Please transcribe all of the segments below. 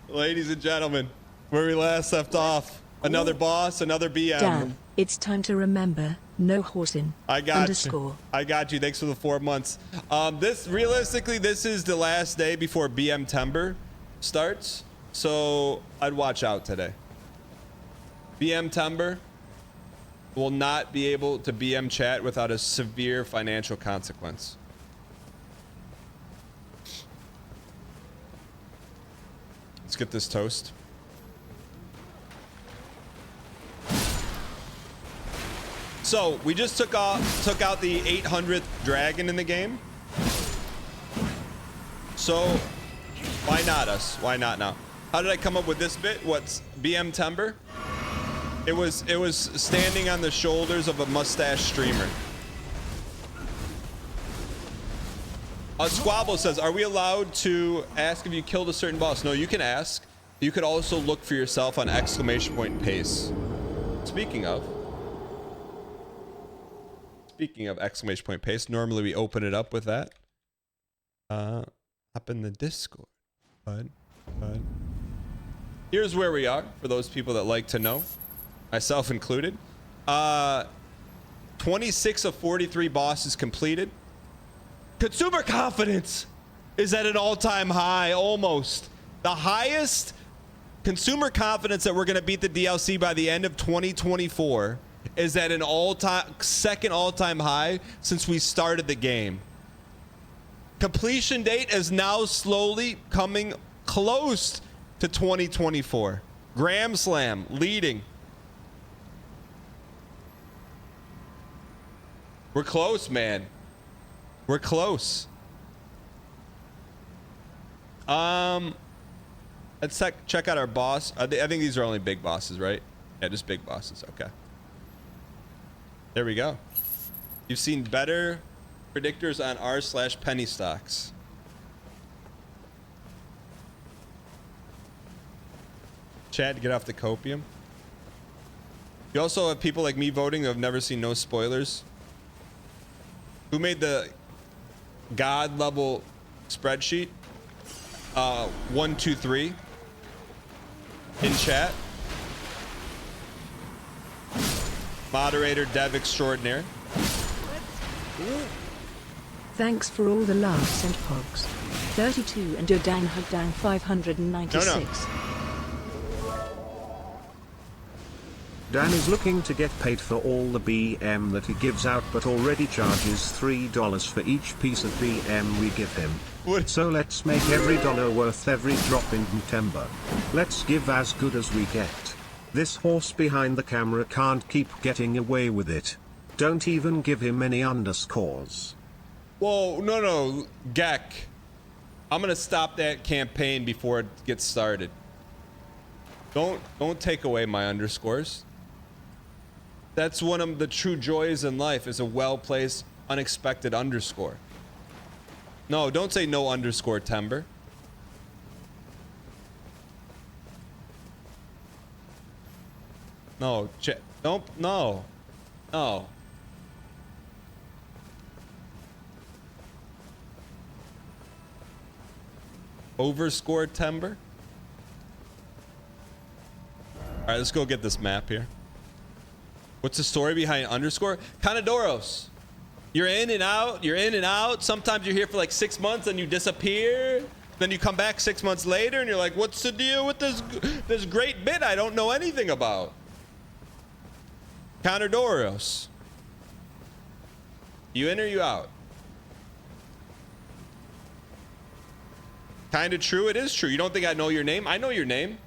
Ladies and gentlemen, where we last left off, another boss, another BM. Dan, it's time to remember, no horsing. I got underscore. you. I got you. Thanks for the 4 months. Realistically, this is the last day before BMTember starts, so I'd watch out today. BMTember will not be able to BM chat without a severe financial consequence. Let's get this toast. So we just took out the 800th dragon in the game. So why not us? Why not now? How did I come up with this bit? What's BMTember? It was standing on the shoulders of a mustache streamer. Squabble says, are we allowed to ask if you killed a certain boss? No, you can ask. You could also look for yourself on exclamation point pace. Speaking of exclamation point pace, normally we open it up with that. Up in the Discord. Bud. Here's where we are for those people that like to know, myself included. 26 of 43 bosses completed. Consumer confidence is at an all-time high, almost. The highest consumer confidence that we're going to beat the DLC by the end of 2024 is at an second all-time high since we started the game. Completion date is now slowly coming close to 2024. Gram Slam leading. We're close, man. We're close. Let's check out our boss. I think these are only big bosses, right? Yeah, just big bosses. Okay. There we go. You've seen better predictors on r/penny stocks. Chad, get off the copium. You also have people like me voting who have never seen no spoilers. Who made the God level spreadsheet? 1, 2, 3 in chat. Moderator Dev Extraordinaire. Thanks for all the laughs and pogs. 32 and your Dan Hug Dan 596. No. Dan is looking to get paid for all the BM that he gives out, but already charges $3 for each piece of BM we give him. What? So let's make every dollar worth every drop in Timber. Let's give as good as we get. This horse behind the camera can't keep getting away with it. Don't even give him any underscores. Whoa, no, Gek. I'm gonna stop that campaign before it gets started. Don't take away my underscores. That's one of the true joys in life, is a well-placed, unexpected underscore. No, don't say no underscore Tember. No, don't, no. Overscore Tember. All right, let's go get this map here. What's the story behind underscore? Canadoros. You're in and out. Sometimes you're here for like 6 months and you disappear. Then you come back 6 months later and you're like, what's the deal with this great bit I don't know anything about? Canadoros. You in or you out? Kind of true. It is true. You don't think I know your name? I know your name.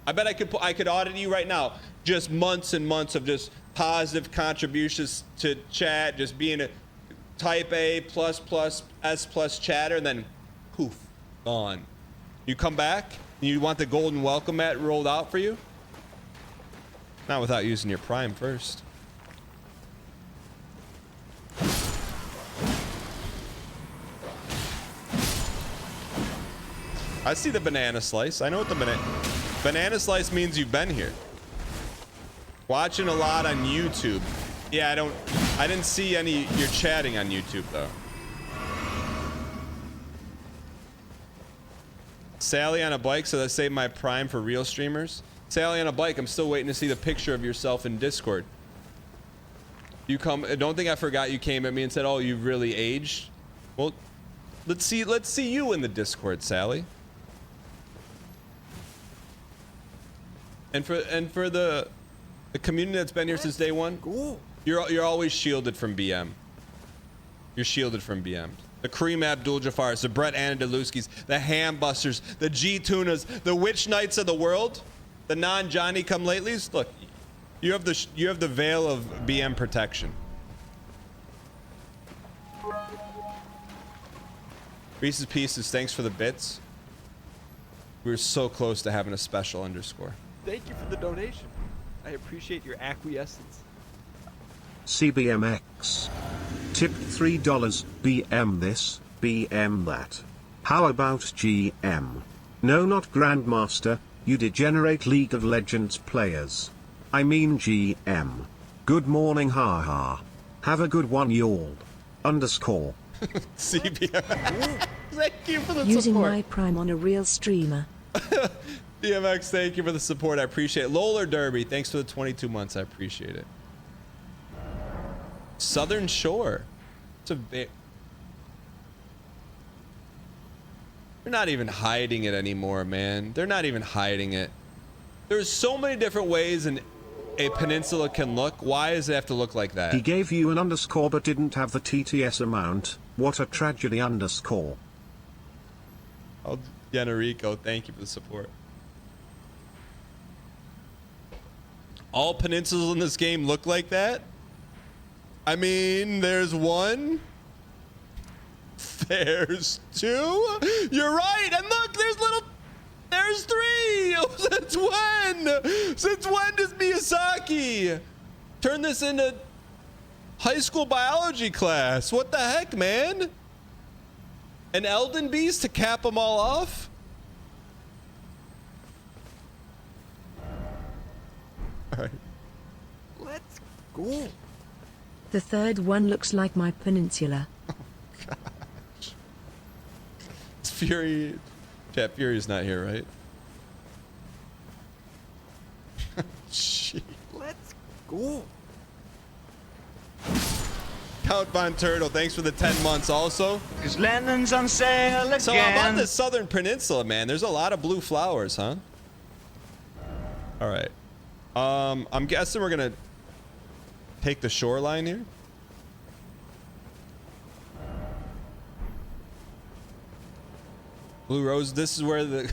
I bet I could audit you right now. Just months and months of just positive contributions to chat, just being a type A ++ S+ chatter, and then poof, gone. You come back and you want the golden welcome mat rolled out for you? Not without using your prime first. I see the banana slice. I know what the banana slice means. You've been here. Watching a lot on YouTube. Yeah, I didn't see any. You're chatting on YouTube though. Sally on a bike, so that saved my prime for real streamers. Sally on a bike, I'm still waiting to see the picture of yourself in Discord. You come, I don't think I forgot you came at me and said, oh, you've really aged. Well, let's see you in the Discord, Sally. And for the community that's been here since day one, you're always shielded from BM. You're shielded from BM. The Kareem Abdul-Jaffars, the Brett Anadeluskis, the Hambusters, the G-Tunas, the Witch Knights of the world, the non-Johnny-come-latelys. Look, you have the veil of BM protection. Reese's Pieces, thanks for the bits. We were so close to having a special underscore. Thank you for the donation. I appreciate your acquiescence. CBMX. Tip $3. BM this, BM that. How about GM? No, not Grandmaster, you degenerate League of Legends players. I mean GM. Good morning, haha. Have a good one, y'all. Underscore. CBM. Thank you for the Using support. my prime on a real streamer. DMX, thank you for the support. I appreciate it. Lola Derby, thanks for the 22 months. I appreciate it. Southern Shore. It's a bit. They're not even hiding it anymore, man. They're not even hiding it. There's so many different ways a peninsula can look. Why does it have to look like that? He gave you an underscore but didn't have the TTS amount. What a tragedy, underscore. Oh, Yenarico, thank you for the support. All peninsulas in this game look like that? I mean, there's one. There's two. You're right. And look, there's three. Since when? Since when does Miyazaki turn this into high school biology class? What the heck, man? An Elden Beast to cap them all off? All right. Let's go. The third one looks like my peninsula. Gosh. It's Fury. Chat, Fury's not here, right? Gee. Let's go. Count Von Turtle, thanks for the 10 months also. Cause London's on sale again. So about the Southern Peninsula, man, there's a lot of blue flowers, huh? All right. I'm guessing we're gonna take the shoreline here. Blue rose. This is where the.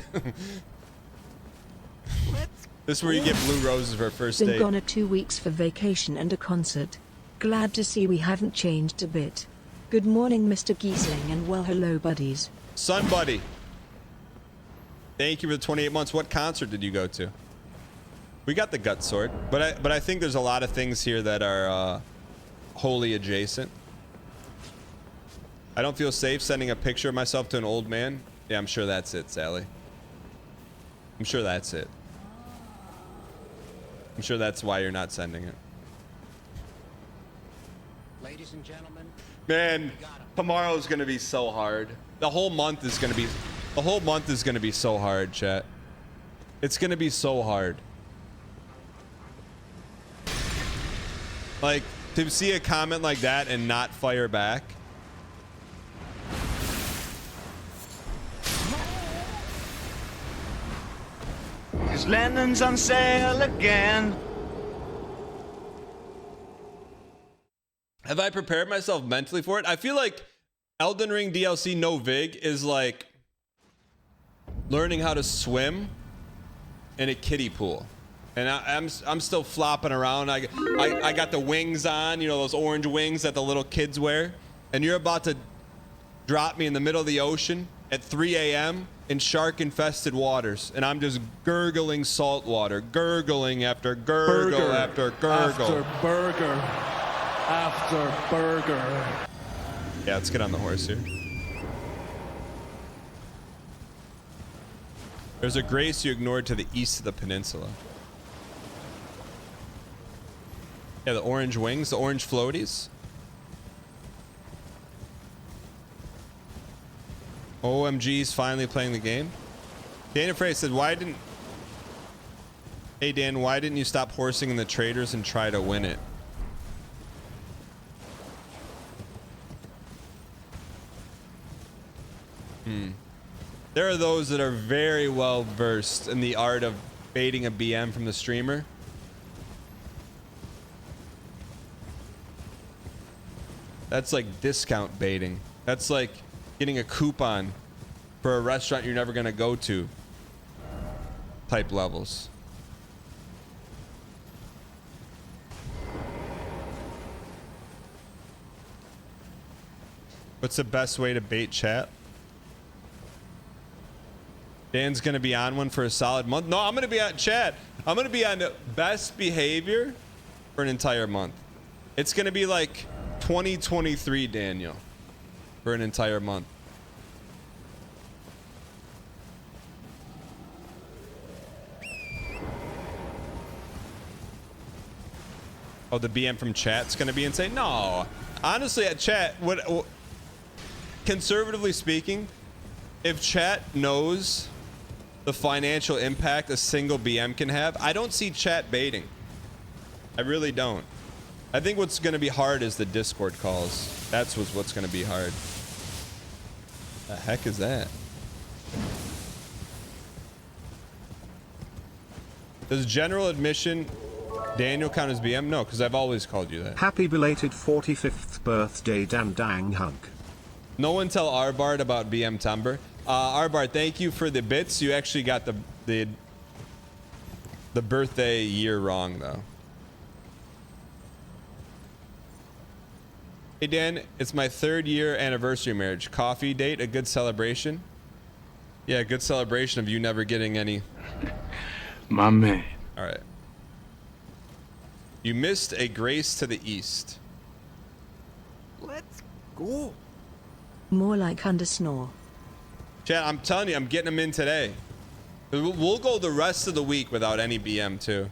This is where you get blue roses for a first Been date. gone 2 weeks for vacation and a concert. Glad to see we haven't changed a bit. Good morning, Mr. Giesling, and well, hello, buddies. Sun Buddy. Thank you for the 28 months. What concert did you go to? We got the gut sword, but I think there's a lot of things here that are wholly adjacent. I don't feel safe sending a picture of myself to an old man. Yeah, I'm sure that's it, Sally. I'm sure that's it. I'm sure that's why you're not sending it. Ladies and gentlemen, Man, tomorrow's gonna be so hard. The whole month is gonna be so hard, chat. It's gonna be so hard. Like, to see a comment like that and not fire back. Cause London's on sale again. Have I prepared myself mentally for it? I feel like Elden Ring DLC No Vig is like learning how to swim in a kiddie pool. And I'm still flopping around. I got the wings on, you know, those orange wings that the little kids wear. And you're about to drop me in the middle of the ocean at 3 a.m. in shark-infested waters. And I'm just gurgling salt water. Gurgling after gurgle after gurgle. After burger. After burger. Yeah, let's get on the horse here. There's a grace you ignored to the east of the peninsula. Yeah, the orange wings, the orange floaties. OMG's finally playing the game. Daniel Frey said, Hey Dan, why didn't you stop horsing in the traders and try to win it? There are those that are very well versed in the art of baiting a BM from the streamer. That's like discount baiting. That's like getting a coupon for a restaurant you're never gonna go to type levels. What's the best way to bait chat? Dan's gonna be on one for a solid month. No, I'm gonna be on chat. I'm gonna be on best behavior for an entire month. It's gonna be like 2023 Daniel for an entire month. Oh, the BM from chat's gonna be insane? No, honestly, at chat, what conservatively speaking, if chat knows the financial impact a single BM can have, I don't see chat baiting. I really don't. I think what's going to be hard is the Discord calls. That's what's going to be hard. The heck is that? Does general admission Daniel count as BM? No, because I've always called you that. Happy belated 45th birthday, Dan Dang Hunk. No one tell Arbard about BMTember. Arbard, thank you for the bits. You actually got the birthday year wrong though. Hey Dan, it's my 3rd year anniversary marriage. Coffee date, a good celebration. Yeah, good celebration of you never getting any. My man. All right. You missed a grace to the east. Let's go. More like under snore. Chat, I'm telling you, I'm getting them in today. We'll go the rest of the week without any BM too.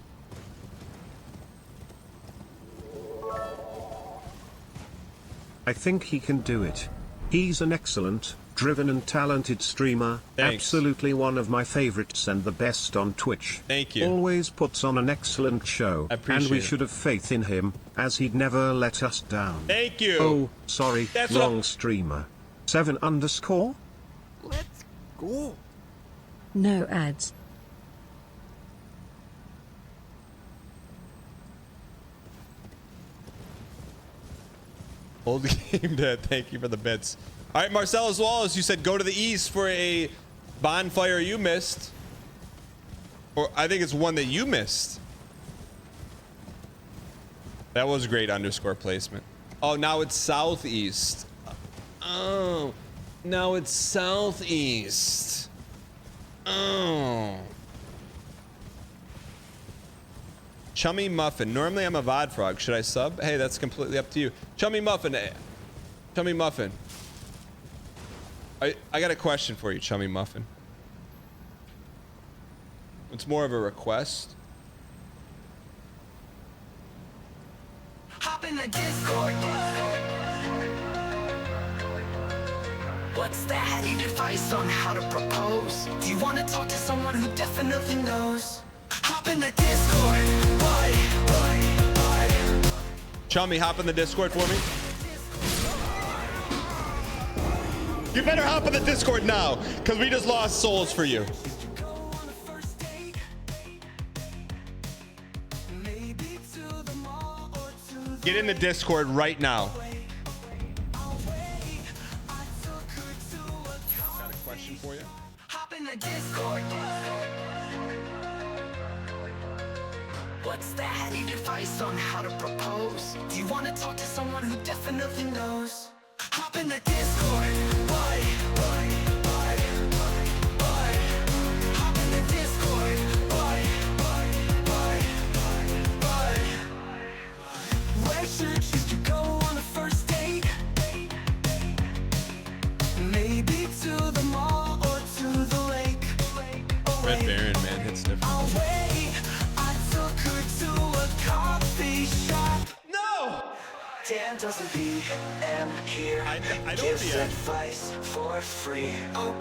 I think he can do it. He's an excellent, driven and talented streamer. Thanks. Absolutely one of my favorites and the best on Twitch. Thank you. Always puts on an excellent show. I appreciate and we it. should have faith in him, as he'd never let us down. Thank you. Oh, sorry, That's what wrong streamer. 7_. Let's go. No ads. Old game dad, thank you for the bits. All right, Marcellus Wallace, you said go to the east for a bonfire you missed. Or I think it's one that you missed. That was great underscore placement. Oh, now it's southeast. Oh, now it's southeast. Oh. Chummy Muffin. Normally I'm a VOD frog. Should I sub? Hey, that's completely up to you. Chummy Muffin. Chummy Muffin. I got a question for you, Chummy Muffin. It's more of a request. Hop in the Discord. What's that? Need advice on how to propose? Do you want to talk to someone who definitely knows? Hop in the Discord. Chummy, hop in the Discord for me. You better hop in the Discord now, because we just lost souls for you. Get in the Discord right now. Got a question for you? Hop in the Discord. What's that? Need advice on how to propose? Do you want to talk to someone who definitely knows? Hop in the Discord. Hop in the Discord. Where should you choose to go on a first date? Maybe to the mall or to the lake. Red Baron, man, hits different. Away, I took her to a coffee shop. No! Damn man doesn't BM here. I know Gives the advice for free.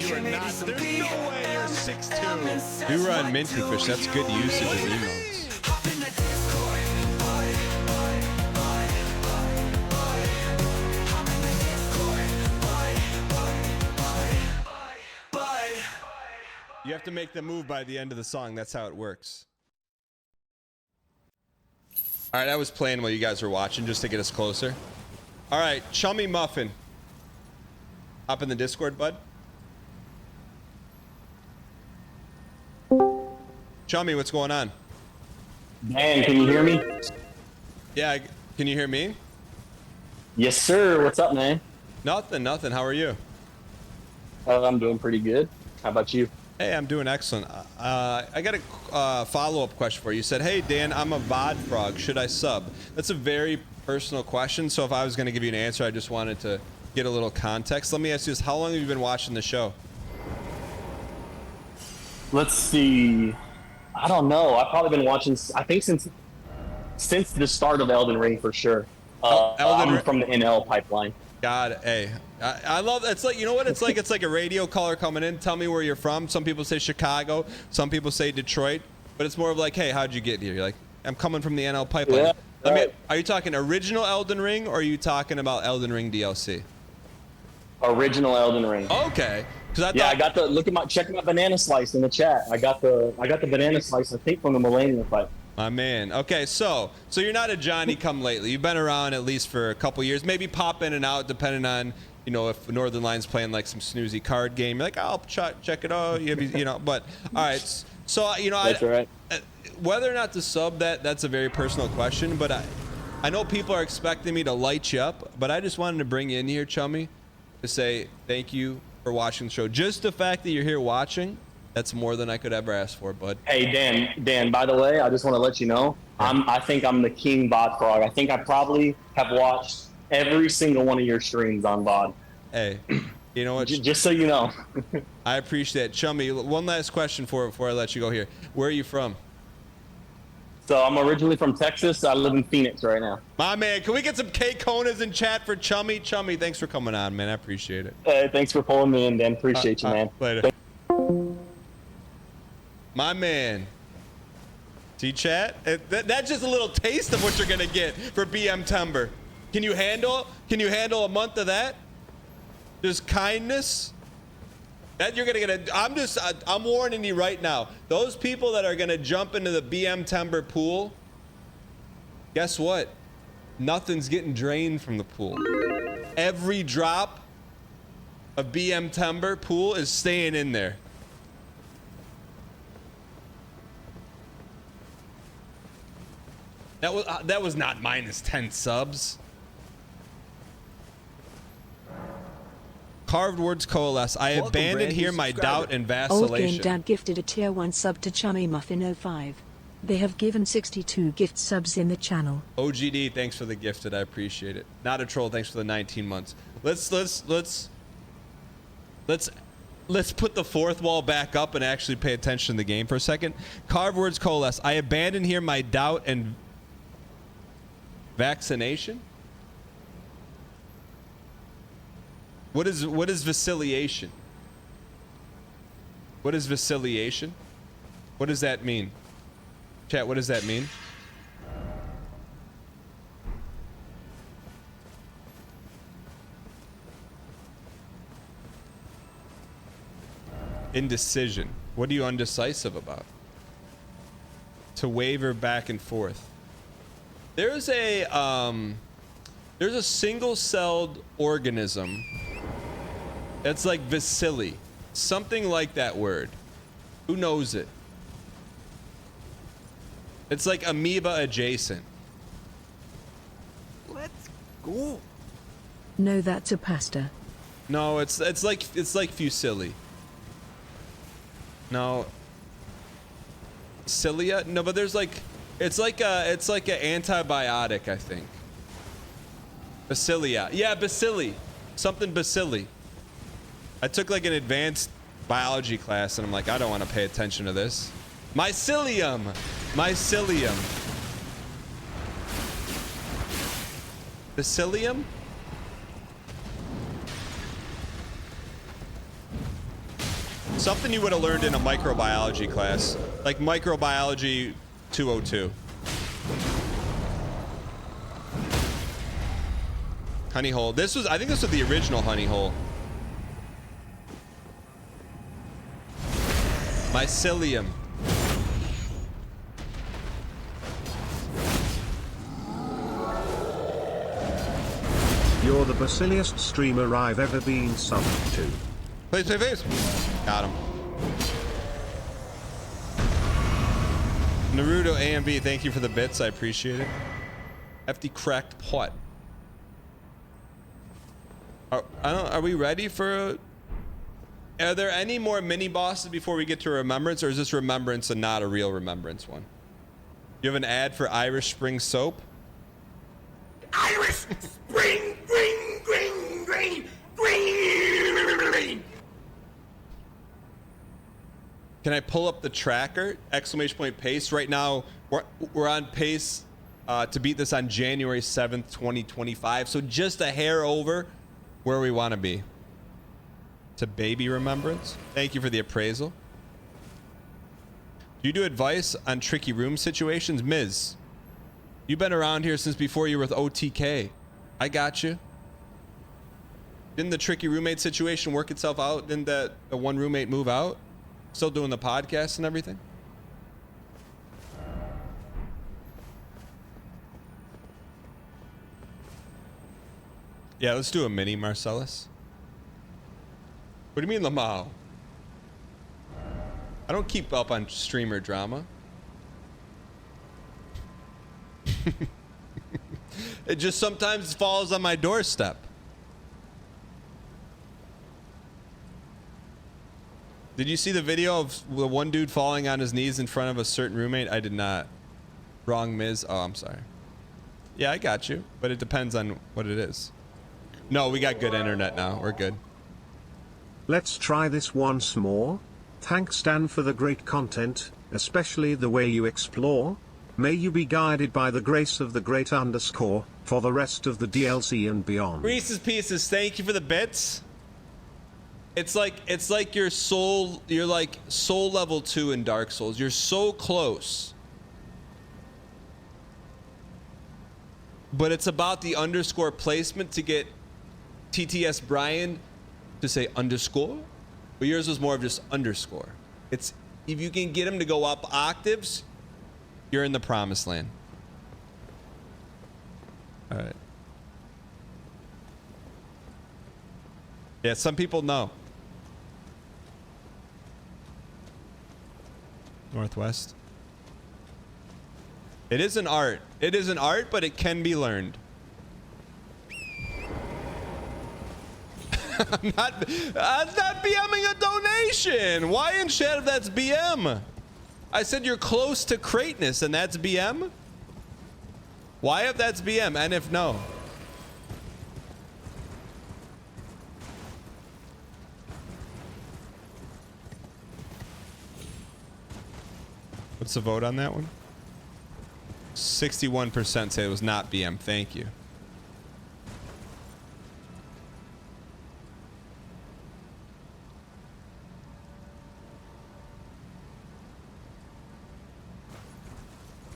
You are not. There's no way you're 6'2". You run Minty Fish. That's good usage of emotes. Hop in the Discord. Hop in the Discord. You have to make the move by the end of the song. That's how it works. All right, I was playing while you guys were watching just to get us closer. All right, Chummy Muffin. Hop in the Discord, bud. Chummy, what's going on? Dan, can you hear me? Yeah, can you hear me? Yes, sir. What's up, man? Nothing. How are you? I'm doing pretty good. How about you? Hey, I'm doing excellent. I got a follow-up question for you. You said, hey, Dan, I'm a VOD frog. Should I sub? That's a very personal question, so if I was going to give you an answer, I just wanted to get a little context. Let me ask you this. How long have you been watching the show? Let's see. I don't know. I've probably been watching, I think, since the start of Elden Ring, for sure. Elden I'm Ring. from the NL pipeline. God, hey, I love. It's like, you know what? It's like a radio caller coming in. Tell me where you're from. Some people say Chicago. Some people say Detroit. But it's more of like, hey, how'd you get here? You're like, I'm coming from the NL pipeline. Yeah, Are you talking original Elden Ring, or are you talking about Elden Ring DLC? Original Elden Ring. Okay. I got the check my banana slice in the chat. I got the banana slice, I think, from the Millennium fight. My man. Okay, so you're not a Johnny come lately. You've been around at least for a couple years. Maybe pop in and out depending on, you know, if Northern Line's playing like some snoozy card game. You're like, I'll check it out. You know, but all right. So you know, That's right. Whether or not to sub that's a very personal question. But I know people are expecting me to light you up. But I just wanted to bring you in here, Chummy, to say thank you for watching the show. Just the fact that you're here watching. That's more than I could ever ask for, bud. Hey, Dan, by the way, I just want to let you know, I think I'm the king VOD frog. I think I probably have watched every single one of your streams on VOD. Hey, you know what? Just so you know. I appreciate it. Chummy, one last question before I let you go here. Where are you from? So I'm originally from Texas. I live in Phoenix right now. My man, can we get some K-Konas in chat for Chummy? Chummy, thanks for coming on, man. I appreciate it. Hey, thanks for pulling me in, Dan. Appreciate you, man. Later. My man. T-chat? That's just a little taste of what you're gonna get for BMTember. Can you handle a month of that? Just kindness? That you're gonna get I'm warning you right now. Those people that are gonna jump into the BMTember pool, guess what? Nothing's getting drained from the pool. Every drop of BMTember pool is staying in there. That was not minus 10 subs. Carved words coalesce. I Welcome, abandoned brand new here my subscriber. doubt and Old Game vacillation. Dad gifted a tier 1 sub to Chummy Muffin 05. They have given 62 gift subs in the channel. OGD, thanks for the gifted. I appreciate it. Not a troll. Thanks for the 19 months. Let's put the fourth wall back up and actually pay attention to the game for a second. Carved words coalesce. I abandoned here my doubt and vaccination. What is vacillation? What is vacillation? What does that mean? Chat, what does that mean? Indecision. What are you undecisive about? To waver back and forth. There's a single-celled organism that's like bacilli, something like that word. Who knows it? It's like amoeba adjacent. Let's go. No, that's a pasta. No, it's like fusilli. No. Cilia? No, but there's like it's like a antibiotic, I think. Bacillia. Yeah, bacilli. Something bacilli. I took like an advanced biology class and I'm like, I don't want to pay attention to this. Mycelium. Mycelium. Bacillium? Something you would have learned in a microbiology class, like microbiology 202. Honey hole. This was, I think this was the original honey hole. Mycelium. You're the basiliest streamer I've ever been subbed to. Please, please, please. Got him. Naruto AMB, thank you for the bits. I appreciate it. FD cracked pot. Are we ready for are there any more mini bosses before we get to Remembrance, or is this Remembrance and not a real Remembrance one? You have an ad for Irish Spring soap? Irish Spring, green, green, green, green. Can I pull up the tracker? Exclamation point pace. Right now, we're on pace to beat this on January 7th, 2025. So just a hair over where we want to be. To baby Remembrance. Thank you for the appraisal. Do you do advice on tricky room situations? Ms. You've been around here since before you were with OTK. I got you. Didn't the tricky roommate situation work itself out? Didn't the one roommate move out? Still doing the podcast and everything? Yeah, let's do a mini, Marcellus. What do you mean, Lamau? I don't keep up on streamer drama. It just sometimes falls on my doorstep. Did you see the video of the one dude falling on his knees in front of a certain roommate? I did not. Wrong Ms. Oh, I'm sorry. Yeah, I got you, but it depends on what it is. No, we got good internet now. We're good. Let's try this once more. Thanks Dan for the great content, especially the way you explore. May you be guided by the grace of the great underscore for the rest of the DLC and beyond. Reese's Pieces, thank you for the bits. It's like you're like soul level 2 in Dark Souls. You're so close. But it's about the underscore placement to get TTS Brian to say underscore. But yours was more of just underscore. It's if you can get him to go up octaves, you're in the promised land. All right. Yeah, some people know. Northwest. It is an art. It is an art, but it can be learned. I'm not BMing a donation. Why in chat if that's BM? I said you're close to greatness, and that's BM? Why if that's BM, and if no? What's the vote on that one? 61% say it was not BM. Thank you.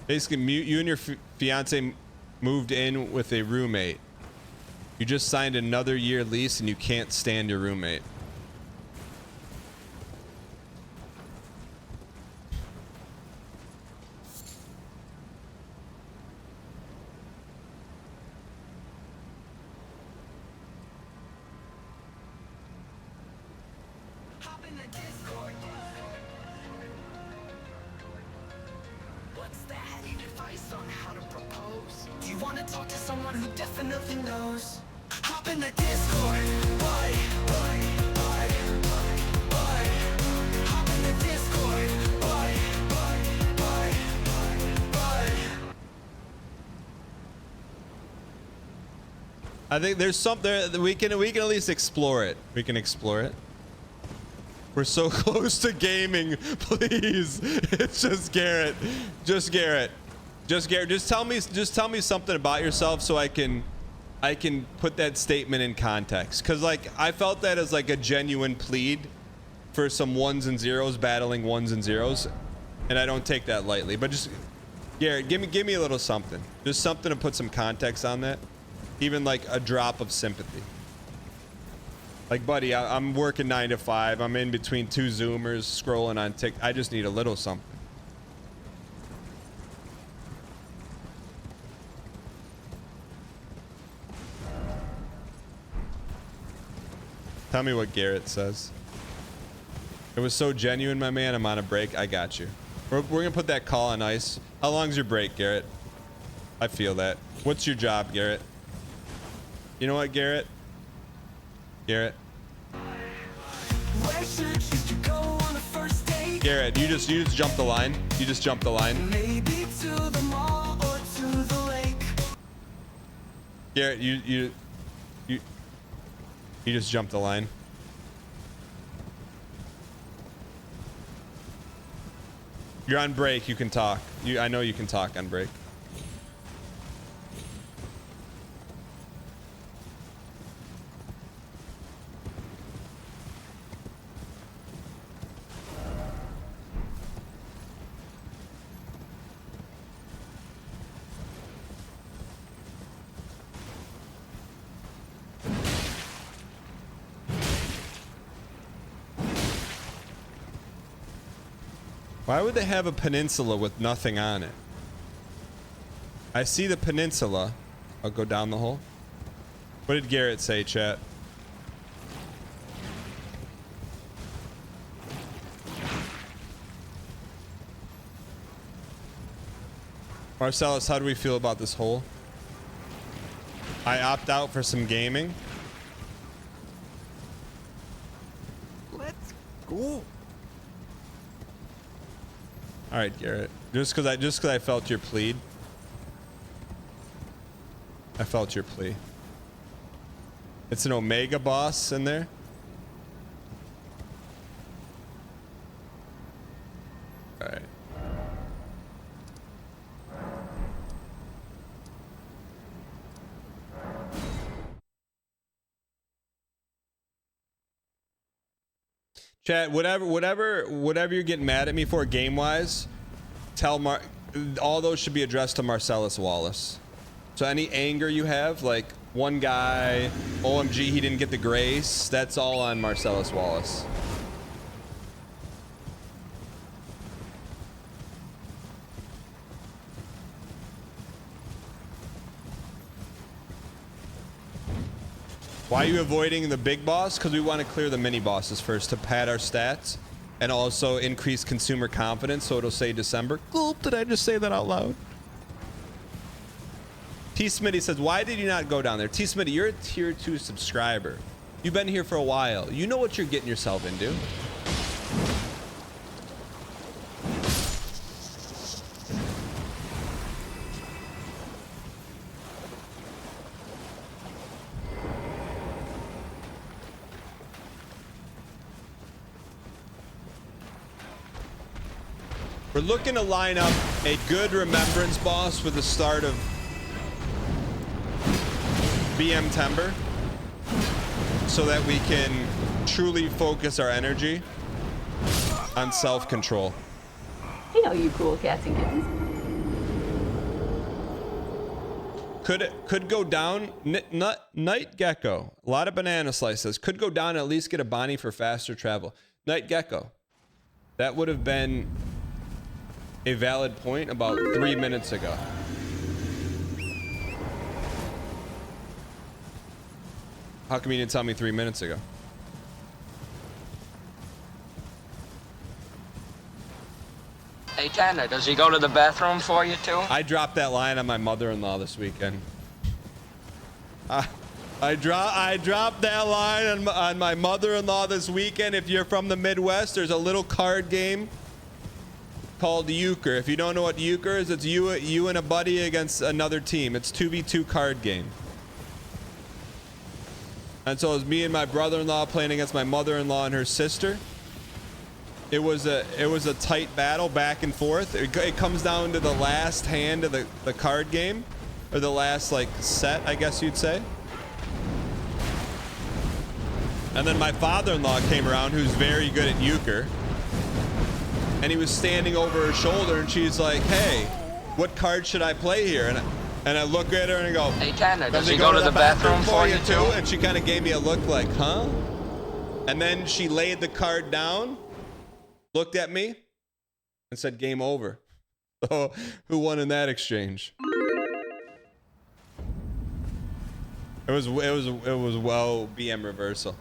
Basically, you and your fiance moved in with a roommate. You just signed another year lease and you can't stand your roommate. Hop in the Discord. What's that? Advice on how to propose. Do you want to talk to someone who definitely knows? Hop in the Discord. Why? Hop in the Discord. Why? I think there's some there that we can at least explore it. We can explore it. We're so close to gaming, please. It's just Garrett. Just Garrett. Just Garrett. Just tell me something about yourself so I can I can put that statement in context. Because, like, I felt that as, like, a genuine plead for some ones and zeros, battling ones and zeros. And I don't take that lightly. But just, Garrett, give me a little something. Just something to put some context on that. Even, like, a drop of sympathy. Like, buddy, I'm working 9 to 5. I'm in between 2 Zoomers, scrolling on TikTok. I just need a little something. Tell me what Garrett says. It was so genuine, my man. I'm on a break. I got you. We're gonna put that call on ice. How long's your break, Garrett? I feel that. What's your job, Garrett? You know what, Garrett? Garrett. Where should you go on a first date? Garrett, you just jumped the line. You just jumped the line. Maybe to the mall or to the lake. Garrett, you just jumped the line. You're on break. You can talk. I know you can talk on break. Why would they have a peninsula with nothing on it? I see the peninsula. I'll go down the hole. What did Garrett say, chat? Marcellus, how do we feel about this hole? I opt out for some gaming. Let's go. All right, Garrett. Just because I felt your plead. I felt your plea. It's an Omega boss in there. All right. Chat, whatever you're getting mad at me for game wise, all those should be addressed to Marcellus Wallace. So any anger you have, like one guy, OMG, he didn't get the grace, that's all on Marcellus Wallace. Why are you avoiding the big boss? Because we want to clear the mini bosses first to pad our stats and also increase consumer confidence so it'll say December. Gulp, did I just say that out loud? T. Smitty says, why did you not go down there? T. Smitty, you're a tier 2 subscriber. You've been here for a while. You know what you're getting yourself into. We're looking to line up a good remembrance boss for the start of BMTember so that we can truly focus our energy on self-control. You know, you cool cats and kittens. Could go down. Night Gecko. A lot of banana slices. Could go down and at least get a Bonnie for faster travel. Night Gecko. That would have been a valid point about 3 minutes ago. How come you didn't tell me 3 minutes ago? Hey Tanner, does he go to the bathroom for you too? I dropped that line on my mother-in-law this weekend. I dropped that line on my mother-in-law this weekend. If you're from the Midwest, there's a little card game called Euchre. If you don't know what Euchre is, it's you and a buddy against another team. It's 2v2 card game. And so it was me and my brother-in-law playing against my mother-in-law and her sister. It was a tight battle back and forth. It comes down to the last hand of the card game. or the last like set, I guess you'd say. And then my father-in-law came around, who's very good at euchre, and he was standing over her shoulder, and she's like, "Hey, what card should I play here?" And I look at her and I go, Hey Tanner, does they he go to the bathroom for you too? too? And she kind of gave me a look like, huh? And then she laid the card down, looked at me, and said, "Game over." So who won in that exchange? It was well BM reversal.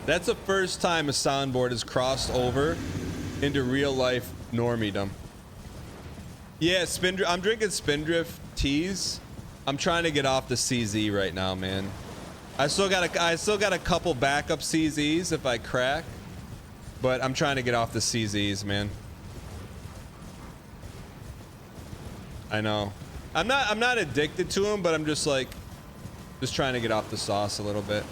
That's the first time a soundboard has crossed over into real life normiedom. Yeah, I'm drinking Spindrift teas. I'm trying to get off the CZ right now, man. I still got a couple backup CZs if I crack, but I'm trying to get off the CZs, man. I know. I'm not addicted to them, but I'm just trying to get off the sauce a little bit.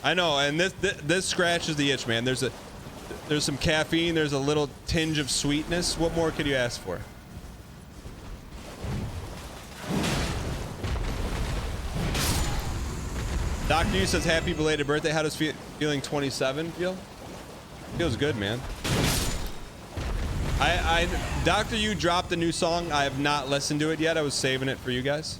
I know, and this scratches the itch, man. There's some caffeine, there's a little tinge of sweetness. What more could you ask for? Dr. U says happy belated birthday. How does feeling 27 feel? Feels good, man. Dr. U dropped a new song. I have not listened to it yet. I was saving it for you guys.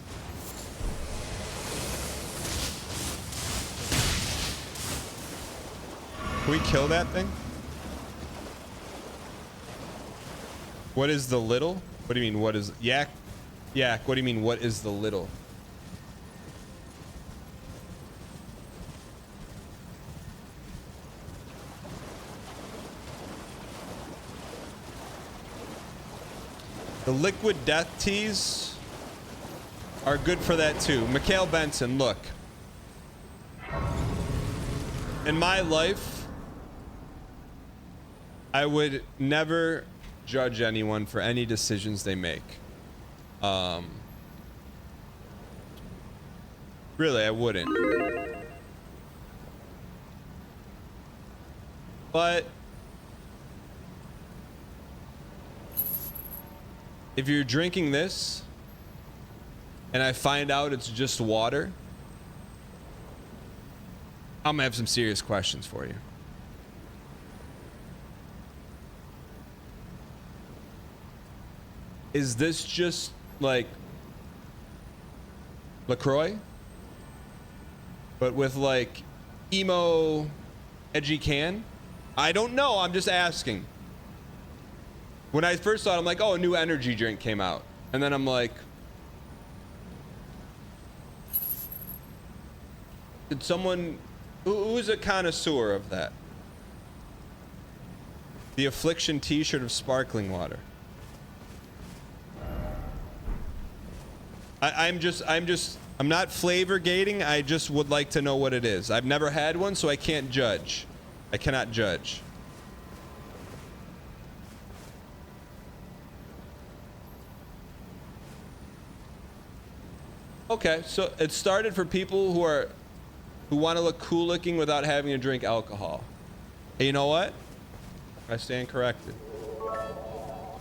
Can we kill that thing? What is the little? What do you mean, what is... Yak, what do you mean, what is the little? The liquid death teas are good for that too. Mikhail Benson, look. In my life, I would never judge anyone for any decisions they make. Really, I wouldn't. But if you're drinking this and I find out it's just water, I'm gonna have some serious questions for you. Is this just like LaCroix, but with like emo edgy can? I don't know. I'm just asking. When I first saw it, I'm like, oh, a new energy drink came out. And then I'm like, did someone, who's a connoisseur of that? The Affliction t-shirt of sparkling water. I'm not flavor gating. I just would like to know what it is. I've never had one, so I can't judge. I cannot judge. Okay, so it started for people who want to look cool looking without having to drink alcohol. And you know what? I stand corrected.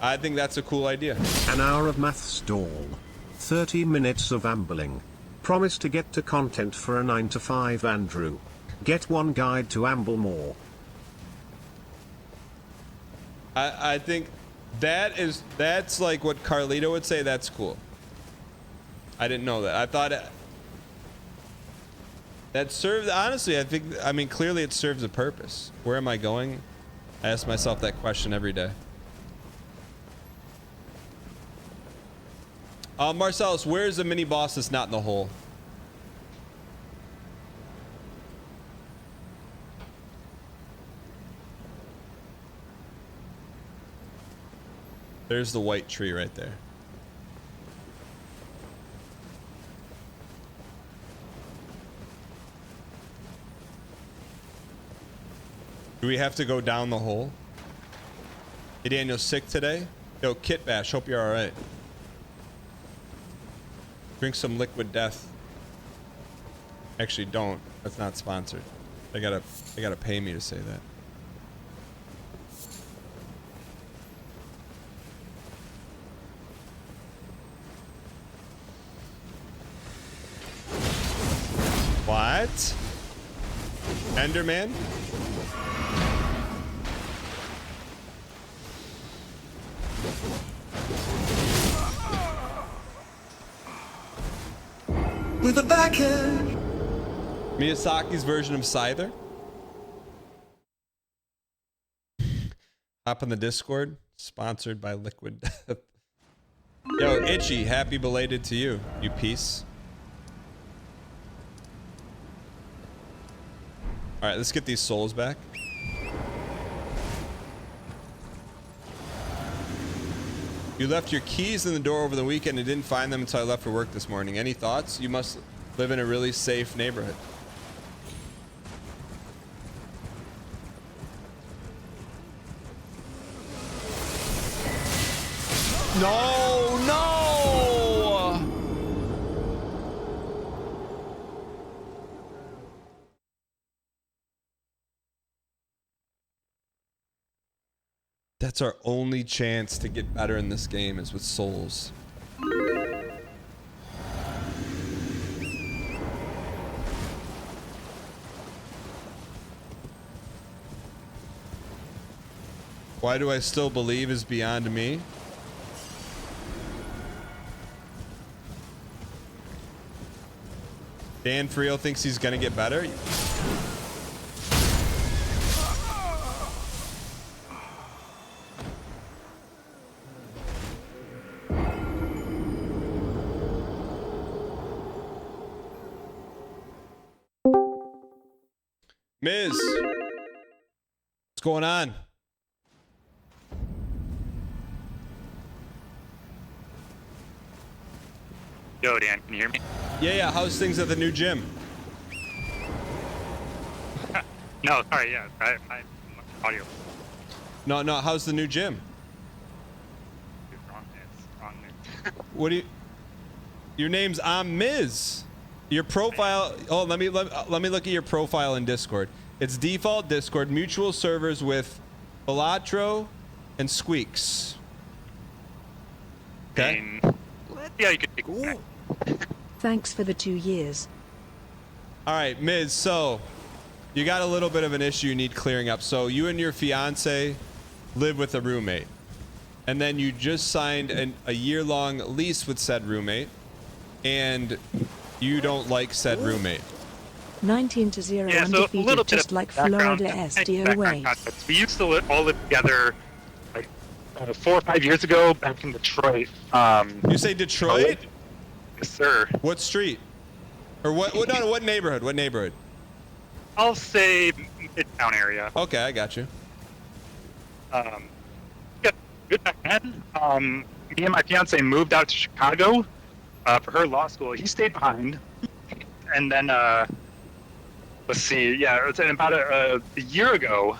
I think that's a cool idea. An hour of math stall. 30 minutes of ambling. Promise to get to content for a 9 to 5 Andrew. Get one guide to amble more. I think that's like what Carlito would say. That's cool. I didn't know that. I thought that served, honestly, I mean, clearly it serves a purpose. Where am I going? I ask myself that question every day. Marcellus, where's the mini boss that's not in the hole? There's the white tree right there. Do we have to go down the hole? Hey, Daniel, sick today? Yo, Kit Bash, hope you're all right. Drink some liquid death. Actually, don't. That's not sponsored. They gotta pay me to say that. What? Enderman? With a backhand. Miyazaki's version of Scyther? Hop on the Discord. Sponsored by Liquid Death. Yo, Itchy, happy belated to you, you piece. All right, let's get these souls back. You left your keys in the door over the weekend and didn't find them until I left for work this morning. Any thoughts? You must live in a really safe neighborhood. No, no! That's our only chance to get better in this game is with souls. Why do I still believe is beyond me? Dan Friel thinks he's gonna get better. Miz, what's going on? Yo, Dan, can you hear me? Yeah, how's things at the new gym? No, sorry, yeah, my audio. No, how's the new gym? It's wrong. What do you... Your name's Miz. Your profile... Oh, let me look at your profile in Discord. It's default Discord, mutual servers with Balatro and Squeaks. Okay. Yeah, you could take that. Thanks for the 2 years. All right, Miz, so you got a little bit of an issue you need clearing up. So you and your fiance live with a roommate, and then you just signed a year-long lease with said roommate, and you don't like said roommate. 19-0 Yeah, so a undefeated, little bit just of like background- Florida SDOA. context. We used to all live together like 4 or 5 years ago back in Detroit. You say Detroit? Yes, sir. What street? Or what? No, what neighborhood? What neighborhood? I'll say Midtown area. Okay, I got you. Yeah, good back then. Me and my fiance moved out to Chicago for her law school. He stayed behind, and then let's see. Yeah, it's about a year ago.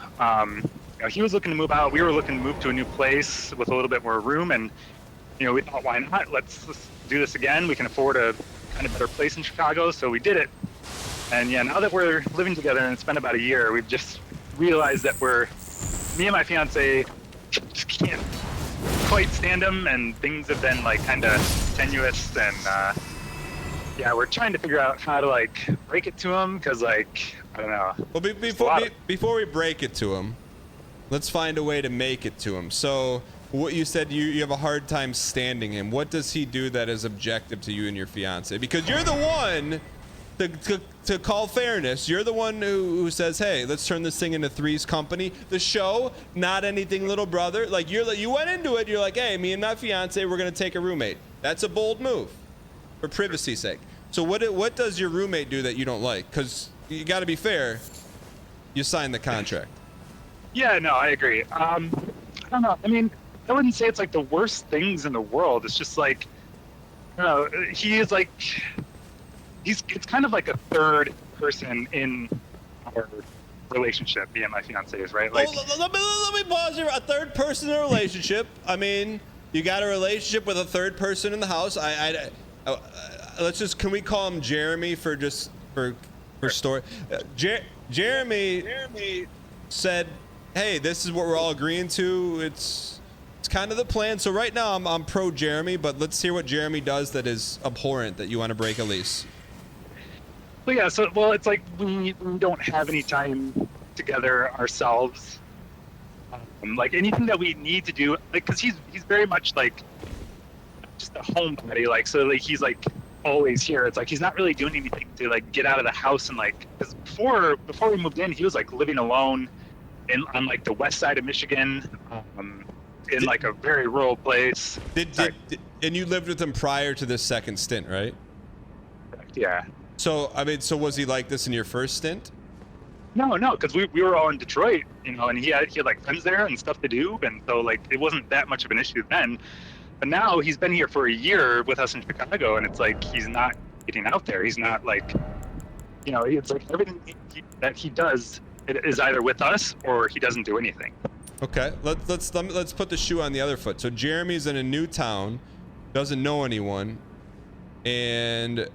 He was looking to move out. We were looking to move to a new place with a little bit more room, and we thought, why not? Let's do this again. We can afford a kind of better place in Chicago, so we did it. And yeah, now that we're living together and it's been about a year, we've just realized that me and my fiance just can't quite stand him, and things have been like kind of tenuous, and yeah, we're trying to figure out how to like break it to him, because like, I don't know. Well, before we break it to him, let's find a way to make it to him. So what you said, you have a hard time standing him. What does he do that is objective to you and your fiance? Because you're the one to call fairness. You're the one who says, hey, let's turn this thing into Three's Company. The show, not anything, little brother. Like you went into it, you're like, hey, me and my fiance, we're gonna take a roommate. That's a bold move for privacy's sake. So what does your roommate do that you don't like? Because you gotta be fair, you signed the contract. Yeah, no, I agree. I don't know. I mean, I wouldn't say it's like the worst things in the world. It's just like, he is like, it's kind of like a third person in our relationship, me and my fiance is, right? Like, let me pause here. A third person in a relationship. I mean, you got a relationship with a third person in the house. Can we call him Jeremy for story? Jeremy said, hey, this is what we're all agreeing to. It's kind of the plan. So right now I'm pro Jeremy, but let's hear what Jeremy does that is abhorrent that you want to break a lease. But yeah, so well, it's like we don't have any time together ourselves. Like anything that we need to do, like, cause he's very much like just a homebody, like, so like he's like always here. It's like he's not really doing anything to like get out of the house and like, cause before we moved in, he was like living alone on like the west side of Michigan, in like a very rural place. And you lived with him prior to this second stint, right? Yeah. So I mean, so was he like this in your first stint? No, because we were all in Detroit, you know, and he had like friends there and stuff to do, and so like it wasn't that much of an issue then. But now he's been here for a year with us in Chicago, and it's like he's not getting out there. He's not like, you know, it's like everything that he does it is either with us or he doesn't do anything. Okay, let's put the shoe on the other foot. So Jeremy's in a new town, doesn't know anyone, and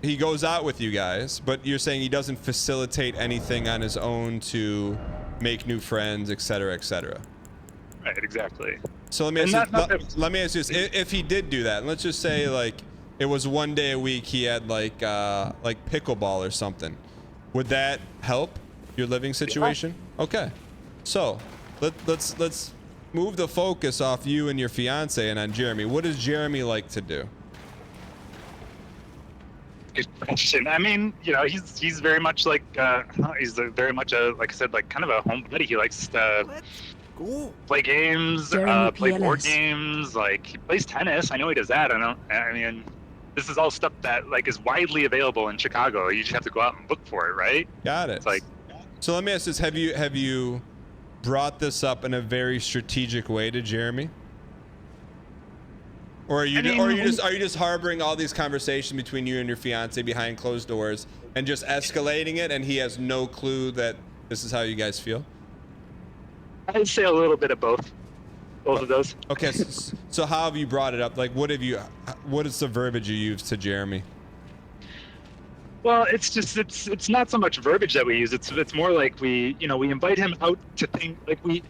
he goes out with you guys, but you're saying he doesn't facilitate anything on his own to make new friends, etc., etc. Right, exactly. So let me ask you this: if he did do that, and let's just say like it was one day a week, he had like pickleball or something, would that help your living situation? Yeah. Okay, so let's move the focus off you and your fiance and on Jeremy. What does Jeremy like to do? Good question. I mean, you know, he's very much like he's very much a, like I said, like kind of a homebody. He likes to play games, play board games. Like he plays tennis. I know he does that. I mean, this is all stuff that like is widely available in Chicago. You just have to go out and look for it, right? Got it. It's like, so let me ask this: have you brought this up in a very strategic way to Jeremy? Or are you just harboring all these conversations between you and your fiance behind closed doors and just escalating it, and he has no clue that this is how you guys feel? I'd say a little bit of both of those. Okay, so how have you brought it up? Like, what is the verbiage you use to Jeremy? Well, it's not so much verbiage that we use. It's more like we invite him out to things, like we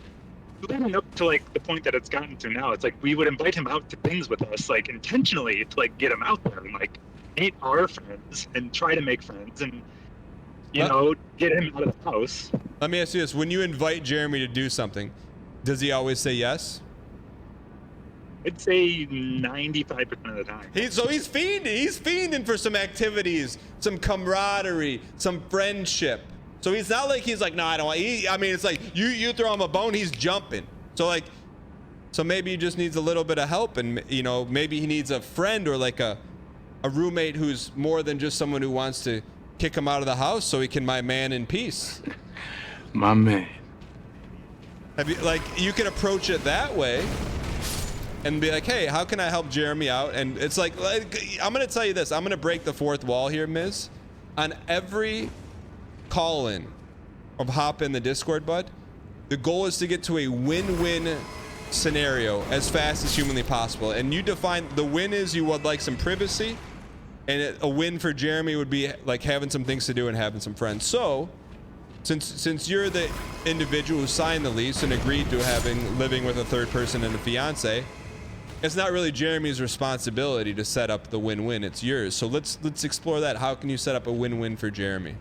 leading up to like the point that it's gotten to now. It's like we would invite him out to things with us, like intentionally to like get him out there and like meet our friends and try to make friends and you know, get him out of the house. Let me ask you this: when you invite Jeremy to do something, does he always say yes? I'd say 95% of the time. He's fiending. He's fiending for some activities, some camaraderie, some friendship. So he's not like he's like, no, I don't want. I mean, it's like you throw him a bone, he's jumping. So maybe he just needs a little bit of help, and you know, maybe he needs a friend or like a roommate who's more than just someone who wants to kick him out of the house so he can my man in peace. My man. You can approach it that way and be like, hey, how can I help Jeremy out? And it's like I'm gonna tell you this. I'm gonna break the fourth wall here, Miz. On every call-in of hop in the Discord, bud, the goal is to get to a win-win scenario as fast as humanly possible. And you define the win is you would like some privacy, and a win for Jeremy would be like having some things to do and having some friends. So since you're the individual who signed the lease and agreed to living with a third person and a fiance, it's not really Jeremy's responsibility to set up the win-win. It's yours. So let's explore that. How can you set up a win-win for Jeremy?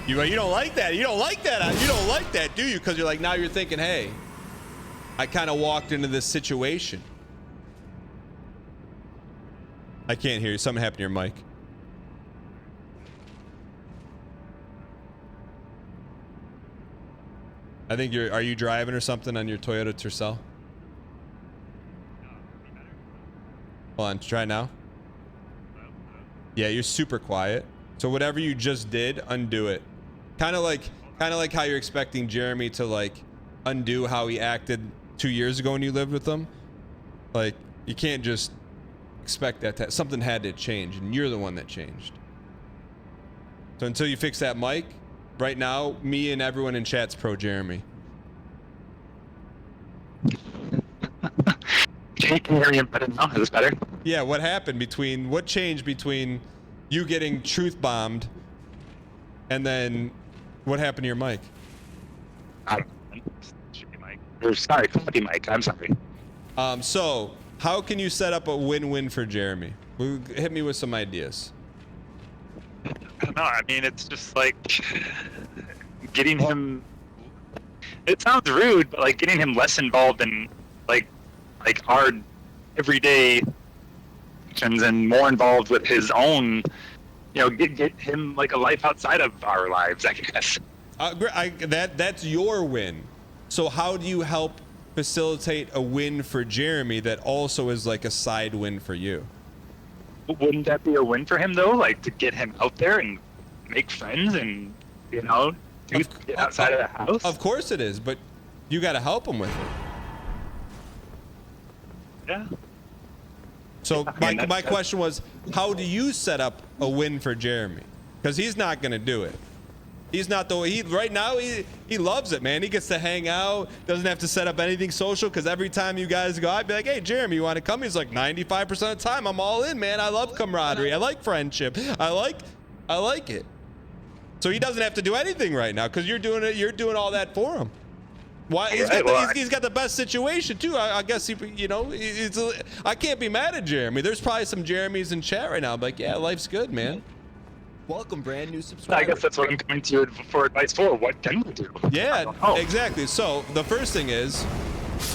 You don't like that. You don't like that. You don't like that, do you? Because you're like, now you're thinking, hey, I kind of walked into this situation. I can't hear you. Something happened to your mic. I think are you driving or something on your Toyota Tercel? Hold on, try now. Yeah, you're super quiet. So whatever you just did, undo it. Kind of like how you're expecting Jeremy to like undo how he acted 2 years ago when you lived with him. Like, you can't just expect that something had to change, and you're the one that changed. So until you fix that mic, right now, me and everyone in chat's pro Jeremy. Can you hear me better now? Is this better? Yeah, what changed between you getting truth bombed and then what happened to your mic? I don't know. Sorry, copy mic. I'm sorry. So how can you set up a win-win for Jeremy? Hit me with some ideas. I don't know. I mean, it's just like getting him. It sounds rude, but like getting him less involved in like our everyday actions and more involved with his own. You know, get him like a life outside of our lives, I guess. That's your win. So how do you help facilitate a win for Jeremy that also is like a side win for you? Wouldn't that be a win for him though? Like to get him out there and make friends and, you know, get outside of the house? Of course it is, but you got to help him with it. Yeah. So my question was, how do you set up a win for Jeremy? Because he's not going to do it. He's not right now he loves it, man. He gets to hang out, doesn't have to set up anything social, because every time you guys go, I'd be like, hey Jeremy, you want to come? He's like, 95% of the time I'm all in, man. I love camaraderie. I like friendship. I like it. So he doesn't have to do anything right now because you're doing it. You're doing all that for him. Why? He's got the best situation too. I guess I can't be mad at Jeremy. There's probably some Jeremys in chat right now. I'm like, yeah, life's good, man. Welcome, brand new subscriber. I guess that's what I'm coming to you for advice for. What can we do? Yeah, exactly. So the first thing is,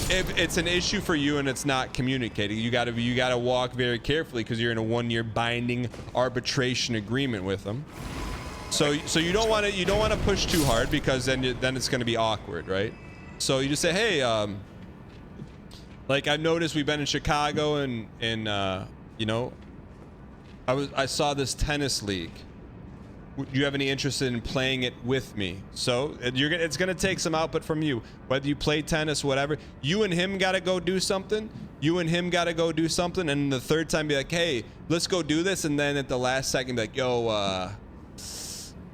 if it's an issue for you and it's not communicating, you gotta walk very carefully because you're in a 1-year binding arbitration agreement with them. So you don't want to push too hard because then it's going to be awkward, right? So you just say, hey, like I've noticed we've been in Chicago and you know, I saw this tennis league. Do you have any interest in playing it with me? So it's gonna take some output from you, whether you play tennis, whatever. You and him gotta go do something. And the third time be like, hey, let's go do this. And then at the last second be like, yo,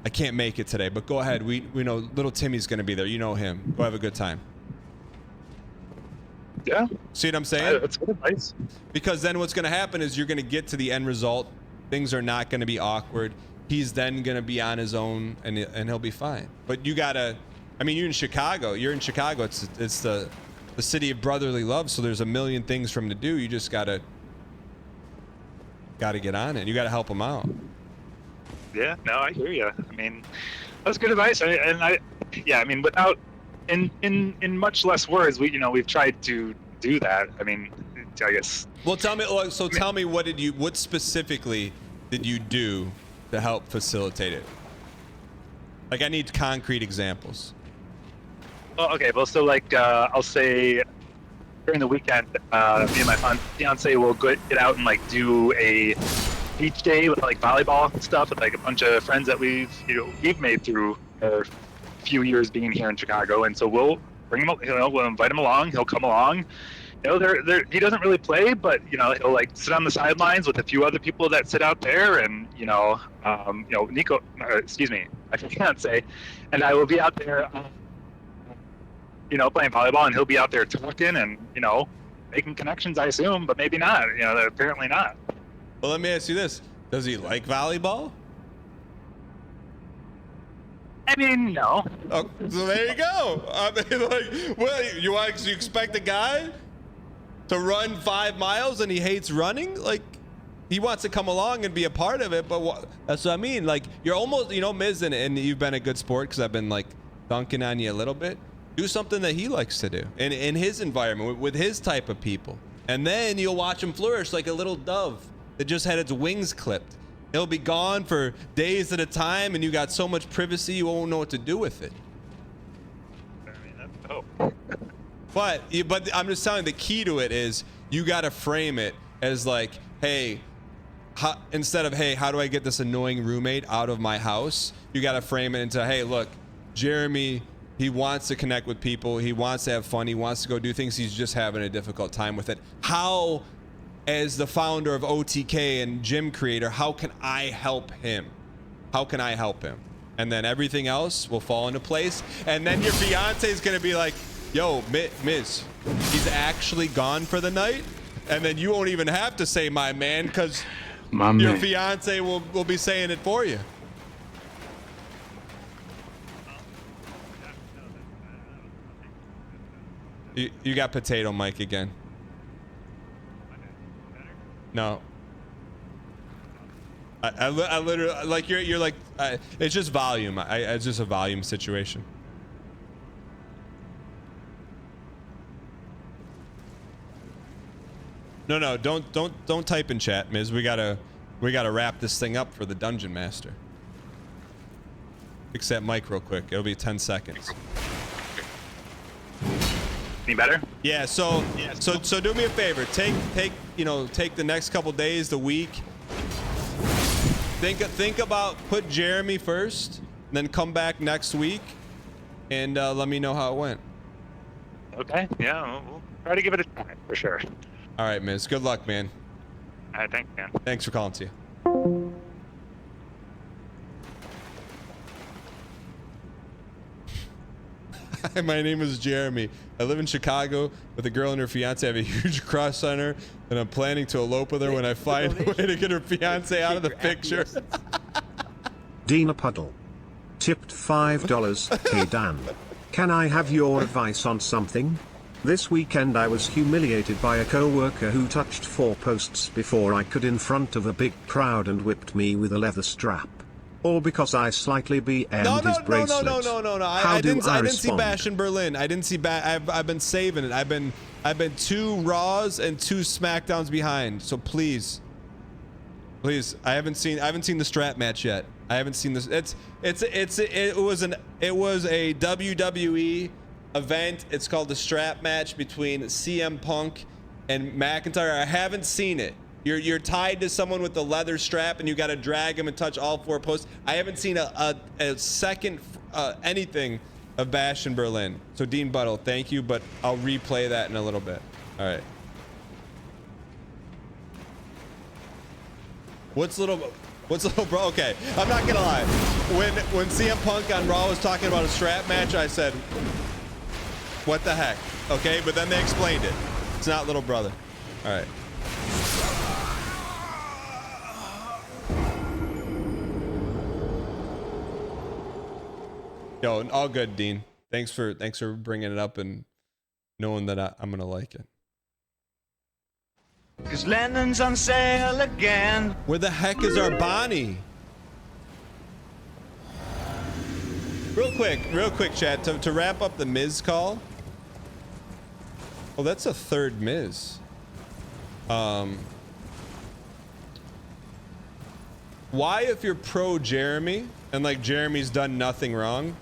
I can't make it today, but go ahead. We know little Timmy's gonna be there. You know him. Go have a good time. Yeah. See what I'm saying? That's good advice. Because then what's gonna happen is you're gonna get to the end result. Things are not gonna be awkward. He's then gonna be on his own and he'll be fine. But you gotta, I mean, you're in Chicago. It's the city of brotherly love. So there's a million things for him to do. You just gotta get on it. You gotta help him out. Yeah, no, I hear you. I mean, that's good advice. I mean, without in much less words, we've tried to do that. I mean, I guess. Well, tell me, what specifically did you do to help facilitate it? Like, I need concrete examples. Well, okay. Well, so like, I'll say during the weekend, me and my fiance will get out and like do a beach day with like volleyball and stuff with like a bunch of friends that we've made through a few years being here in Chicago. And so we'll bring him, we'll invite him along. He'll come along. He doesn't really play, but he'll like sit on the sidelines with a few other people that sit out there, and Nico, excuse me, I can't say, and I will be out there, playing volleyball, and he'll be out there talking and making connections, I assume, but maybe not. Apparently not. Well, let me ask you this: does he like volleyball? I mean, no. Oh, so there you go. I mean, like, well, you expect a guy to run 5 miles and he hates running? Like, he wants to come along and be a part of it, but that's what I mean. Like, you're almost, Miz, and you've been a good sport because I've been like dunking on you a little bit. Do something that he likes to do in his environment with his type of people, and then you'll watch him flourish like a little dove that just had its wings clipped. He'll be gone for days at a time, and you got so much privacy you won't know what to do with it. I mean, that's dope. But I'm just telling you, the key to it is you got to frame it as like, hey, instead of, hey, how do I get this annoying roommate out of my house? You got to frame it into, hey, look, Jeremy, he wants to connect with people. He wants to have fun. He wants to go do things. He's just having a difficult time with it. How, as the founder of OTK and gym creator, how can I help him? And then everything else will fall into place. And then your fiance is going to be like, yo, Miz, he's actually gone for the night. And then you won't even have to say my man, because your fiance will be saying it for you. You got potato Mike again. No. I literally, like, you're like, it's just volume. It's just a volume situation. No, don't type in chat, Miz. We gotta wrap this thing up for the dungeon master. Fix that mic real quick. It'll be 10 seconds. Any better? Yeah. So do me a favor. Take the next couple days, the week. Think about put Jeremy first, then come back next week, and let me know how it went. Okay. Yeah, we'll try to give it a try for sure. All right, Miz. Good luck, man. All right, thanks, man. Thanks for calling to you. Hi, my name is Jeremy. I live in Chicago with a girl and her fiance. I have a huge crush on her, and I'm planning to elope with her when I find a way to get her fiance out of the picture. Dina Puddle. Tipped $5. Hey Dan. Can I have your advice on something? This weekend I was humiliated by a co-worker who touched 4 posts before I could in front of a big crowd and whipped me with a leather strap. All because I slightly BM'd his bracelet. No. I didn't see Bash in Berlin. I didn't see I've been saving it. I've been 2 Raws and 2 SmackDowns behind. So please, I haven't seen the strap match yet. I haven't seen this. It was a WWE event. It's called the strap match between CM Punk and McIntyre. I haven't seen it. You're tied to someone with the leather strap and you got to drag him and touch all 4 posts. I haven't seen a second anything of Bash in Berlin. So Dean Buttle, thank you, but I'll replay that in a little bit. All right. What's little bro? Okay, I'm not gonna lie. When CM Punk on Raw was talking about a strap match, I said, what the heck? Okay, but then they explained it. It's not little brother. All right. Yo, all good, Dean. Thanks for bringing it up and knowing that I'm gonna like it. 'Cause Lennon's on sale again. Where the heck is our Bonnie? Real quick, chat, to wrap up the Miz call. Oh, that's a 3rd Miz. Why, if you're pro Jeremy and like Jeremy's done nothing wrong,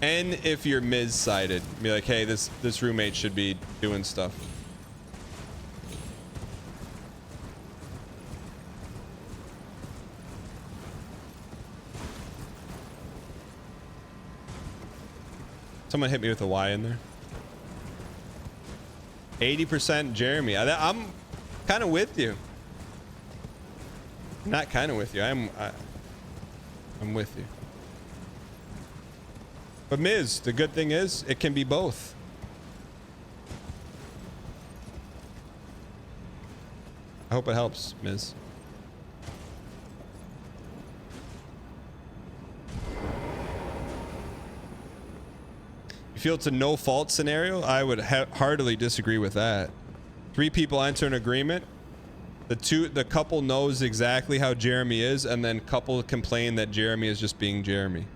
and if you're Miz sided, be like, hey, this roommate should be doing stuff. Someone hit me with a Y in there. 80% Jeremy. I'm kind of with you. Not kind of with you. I'm with you. But Miz, the good thing is it can be both. I hope it helps, Miz. You feel it's a no fault scenario? I would heartily disagree with that. 3 people enter an agreement. The couple knows exactly how Jeremy is, and then couple complain that Jeremy is just being Jeremy.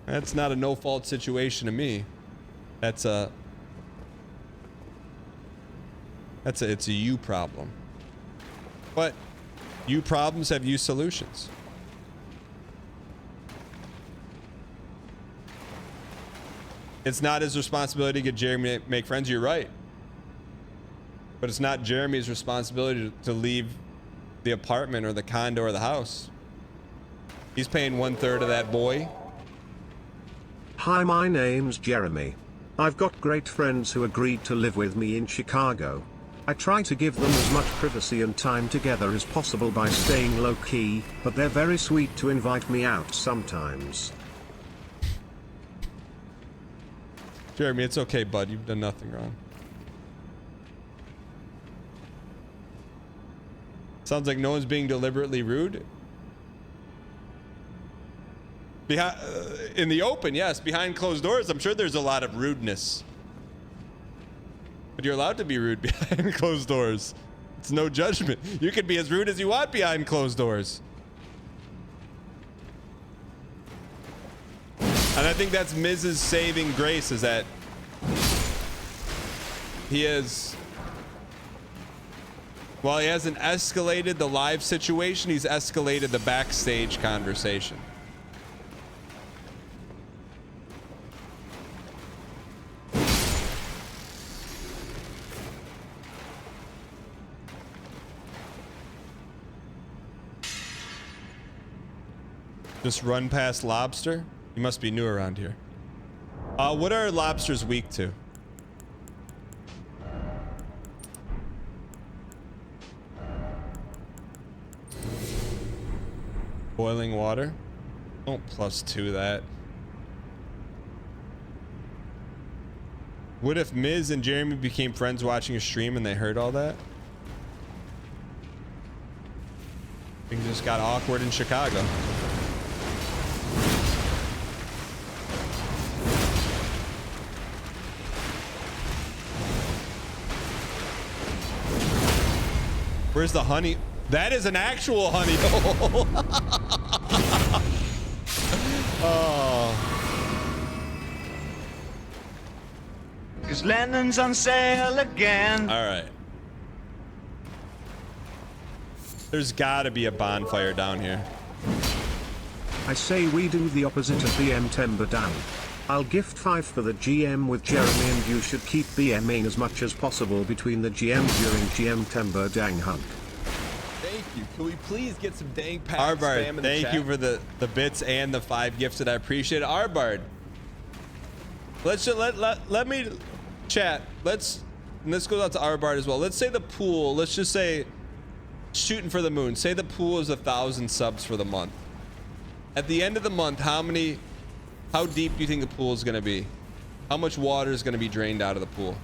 That's not a no fault situation to me. It's a you problem. But you problems have you solutions. It's not his responsibility to get Jeremy to make friends. You're right. But it's not Jeremy's responsibility to leave the apartment or the condo or the house. He's paying 1/3 of that boy. Hi, my name's Jeremy. I've got great friends who agreed to live with me in Chicago. I try to give them as much privacy and time together as possible by staying low-key, but they're very sweet to invite me out sometimes. Jeremy, it's okay, bud. You've done nothing wrong. Sounds like no one's being deliberately rude. In the open, yes. Behind closed doors, I'm sure there's a lot of rudeness. But you're allowed to be rude behind closed doors. It's no judgment. You can be as rude as you want behind closed doors. And I think that's Miz's saving grace, is that he is, while he hasn't escalated the live situation, he's escalated the backstage conversation. Just run past lobster? You must be new around here. What are lobsters weak to? Boiling water? Don't +2 that. What if Miz and Jeremy became friends watching a stream and they heard all that? Things just got awkward in Chicago. Where's the honey? That is an actual honey hole. Oh. Cause Lennon's on sale again. All right. There's gotta be a bonfire down here. I say we do the opposite of BMTember down. I'll gift 5 for the GM with Jeremy, and you should keep BMing as much as possible between the GM during BMTember dang hunt. Thank you. Can we please get some dang packs? Arbard, spam in the thank chat? you for the bits and the 5 gifted. I appreciate it. Arbard, let me chat. And this goes out to Arbard as well. Let's say the pool, let's just say shooting for the moon. Say the pool is 1,000 subs for the month. At the end of the month, how deep do you think the pool is going to be? How much water is going to be drained out of the pool?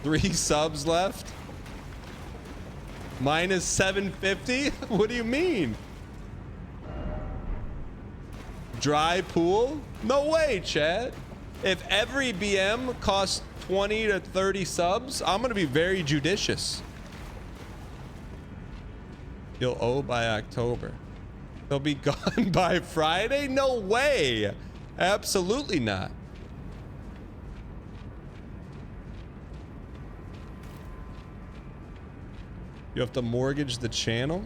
3 subs left? Minus 750? What do you mean? Dry pool? No way, Chad. If every BM costs 20 to 30 subs, I'm going to be very judicious. You'll owe by October. They'll be gone by Friday? No way. Absolutely not. You have to mortgage the channel?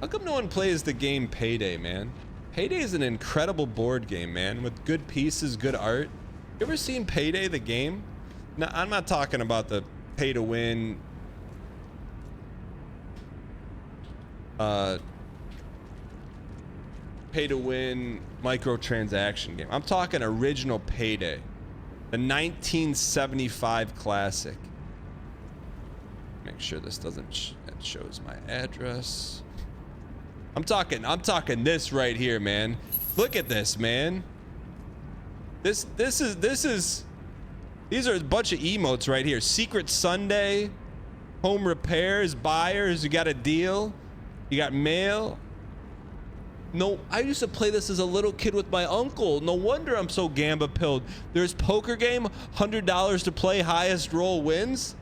How come no one plays the game Payday, man? Payday is an incredible board game, man, with good pieces, good art. You ever seen Payday, the game? No, I'm not talking about the pay to win microtransaction game. I'm talking original Payday, the 1975 classic. Make sure this doesn't it shows my address. I'm talking this right here, man. Look at this, man. These are a bunch of emotes right here. Secret Sunday, home repairs, buyers, you got a deal, you got mail. No, I used to play this as a little kid with my uncle. No wonder I'm so gamba pilled. There's poker game, $100 to play, highest roll wins.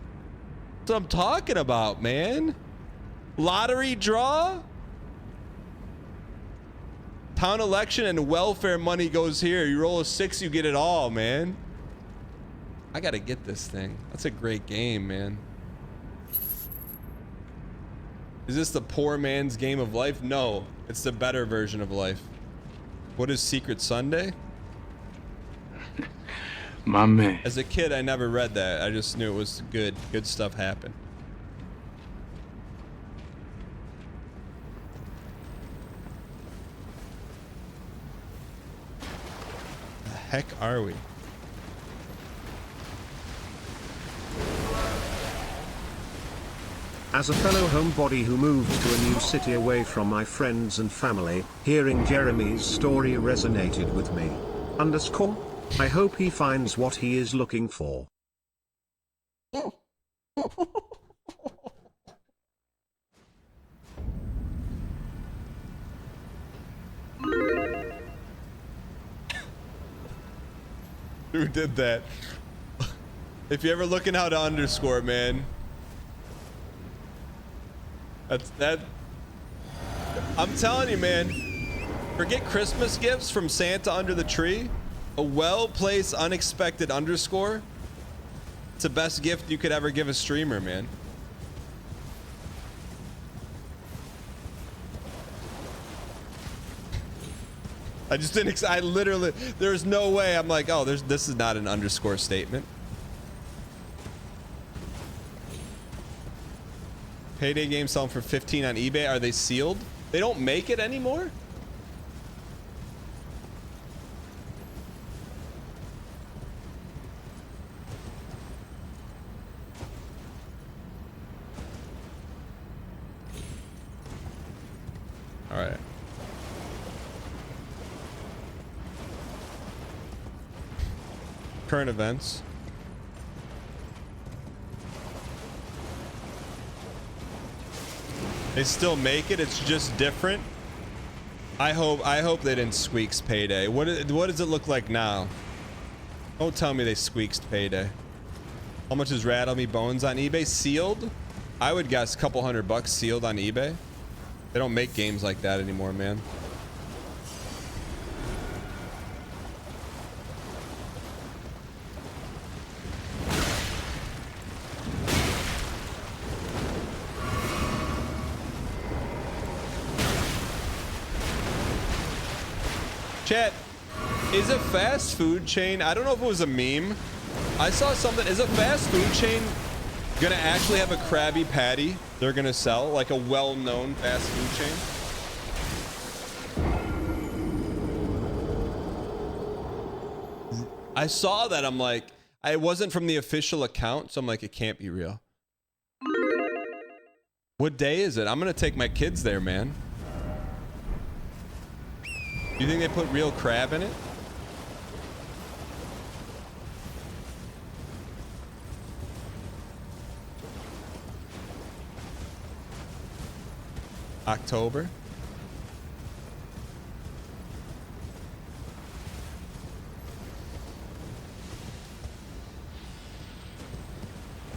That's what I'm talking about, man. Lottery draw. Town election and welfare money goes here. You roll a 6, you get it all, man. I gotta get this thing. That's a great game, man. Is this the poor man's game of life? No, it's the better version of life. What is Secret Sunday? My man. As a kid, I never read that. I just knew it was good. Good stuff happened. The heck are we? As a fellow homebody who moved to a new city away from my friends and family, hearing Jeremy's story resonated with me. _ I hope he finds what he is looking for. Who did that? If you're ever looking how to underscore, man. That. I'm telling you, man. Forget Christmas gifts from Santa under the tree. A well-placed, unexpected underscore. It's the best gift you could ever give a streamer, man. I just didn't. I literally. There's no way. I'm like, oh, this is not an underscore statement. Payday games selling for 15 on eBay. Are they sealed? They don't make it anymore? All right. Current events. They still make it. It's just different. I hope they didn't squeaks Payday. What does it look like now? Don't tell me they squeaks Payday. How much is Rattle Me Bones on eBay? Sealed? I would guess a couple $100 sealed on eBay. They don't make games like that anymore, man. Chat, is a fast food chain, I don't know if it was a meme. I saw something, is a fast food chain gonna actually have a Krabby Patty they're gonna sell? Like a well-known fast food chain? I saw that, I'm like, it wasn't from the official account, so I'm like, it can't be real. What day is it? I'm gonna take my kids there, man. You think they put real crab in it? October?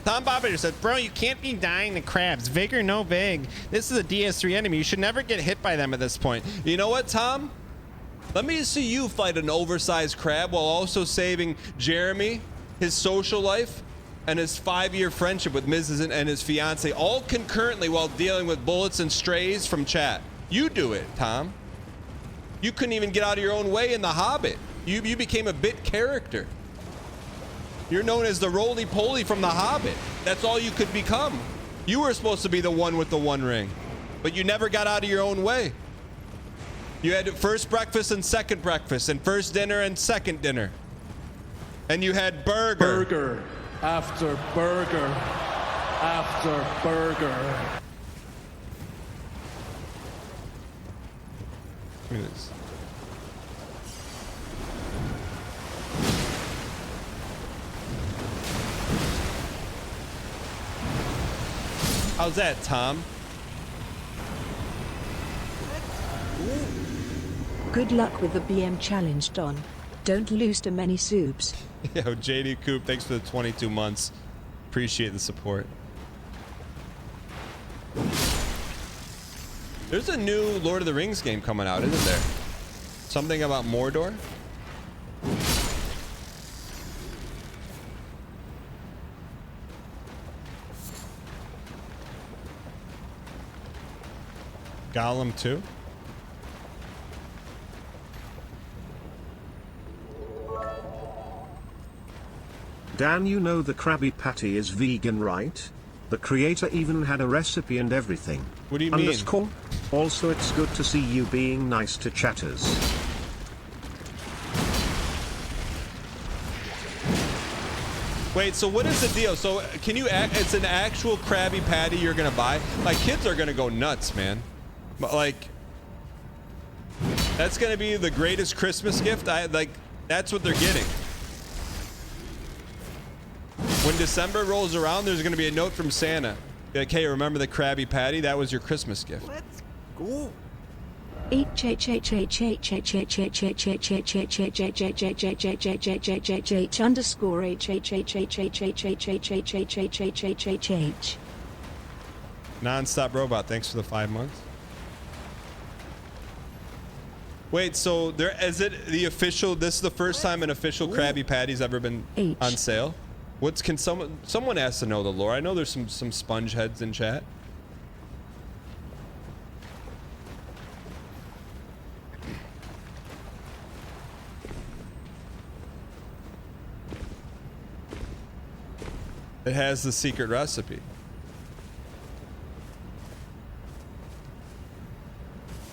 Tom Bobbitter said, bro, you can't be dying to crabs. Vig or no Vig. This is a DS3 enemy. You should never get hit by them at this point. You know what, Tom? Let me see you fight an oversized crab while also saving Jeremy, his social life, and his 5-year friendship with Mrs. and his fiance, all concurrently while dealing with bullets and strays from chat. You do it, Tom. You couldn't even get out of your own way in The Hobbit. You became a bit character. You're known as the roly-poly from The Hobbit. That's all you could become. You were supposed to be the one with the one ring, but you never got out of your own way. You had first breakfast and second breakfast, and first dinner and second dinner. And you had burger. Burger after burger after burger. Look at this. How's that, Tom? Good luck with the BM challenge, Don. Don't lose too many soups. Yo, JD Coop, thanks for the 22 months. Appreciate the support. There's a new Lord of the Rings game coming out, isn't there? Something about Mordor? Gollum 2? Dan, you know the Krabby Patty is vegan, right? The creator even had a recipe and everything. What do you mean? Underscore. Also, it's good to see you being nice to chatters. Wait, so what is the deal? So can you act, it's an actual Krabby Patty you're gonna buy? My kids are gonna go nuts, man. But like, that's gonna be the greatest Christmas gift. That's what they're getting. When December rolls around, there's gonna be a note from Santa. Like, hey, remember the Krabby Patty? That was your Christmas gift. Let's go. H Non-stop robot, thanks for the 5 months. Wait, so there is it the official? This is the first time an official Krabby Patty's ever been on sale. Can someone has to know the lore? I know there's some sponge heads in chat. It has the secret recipe.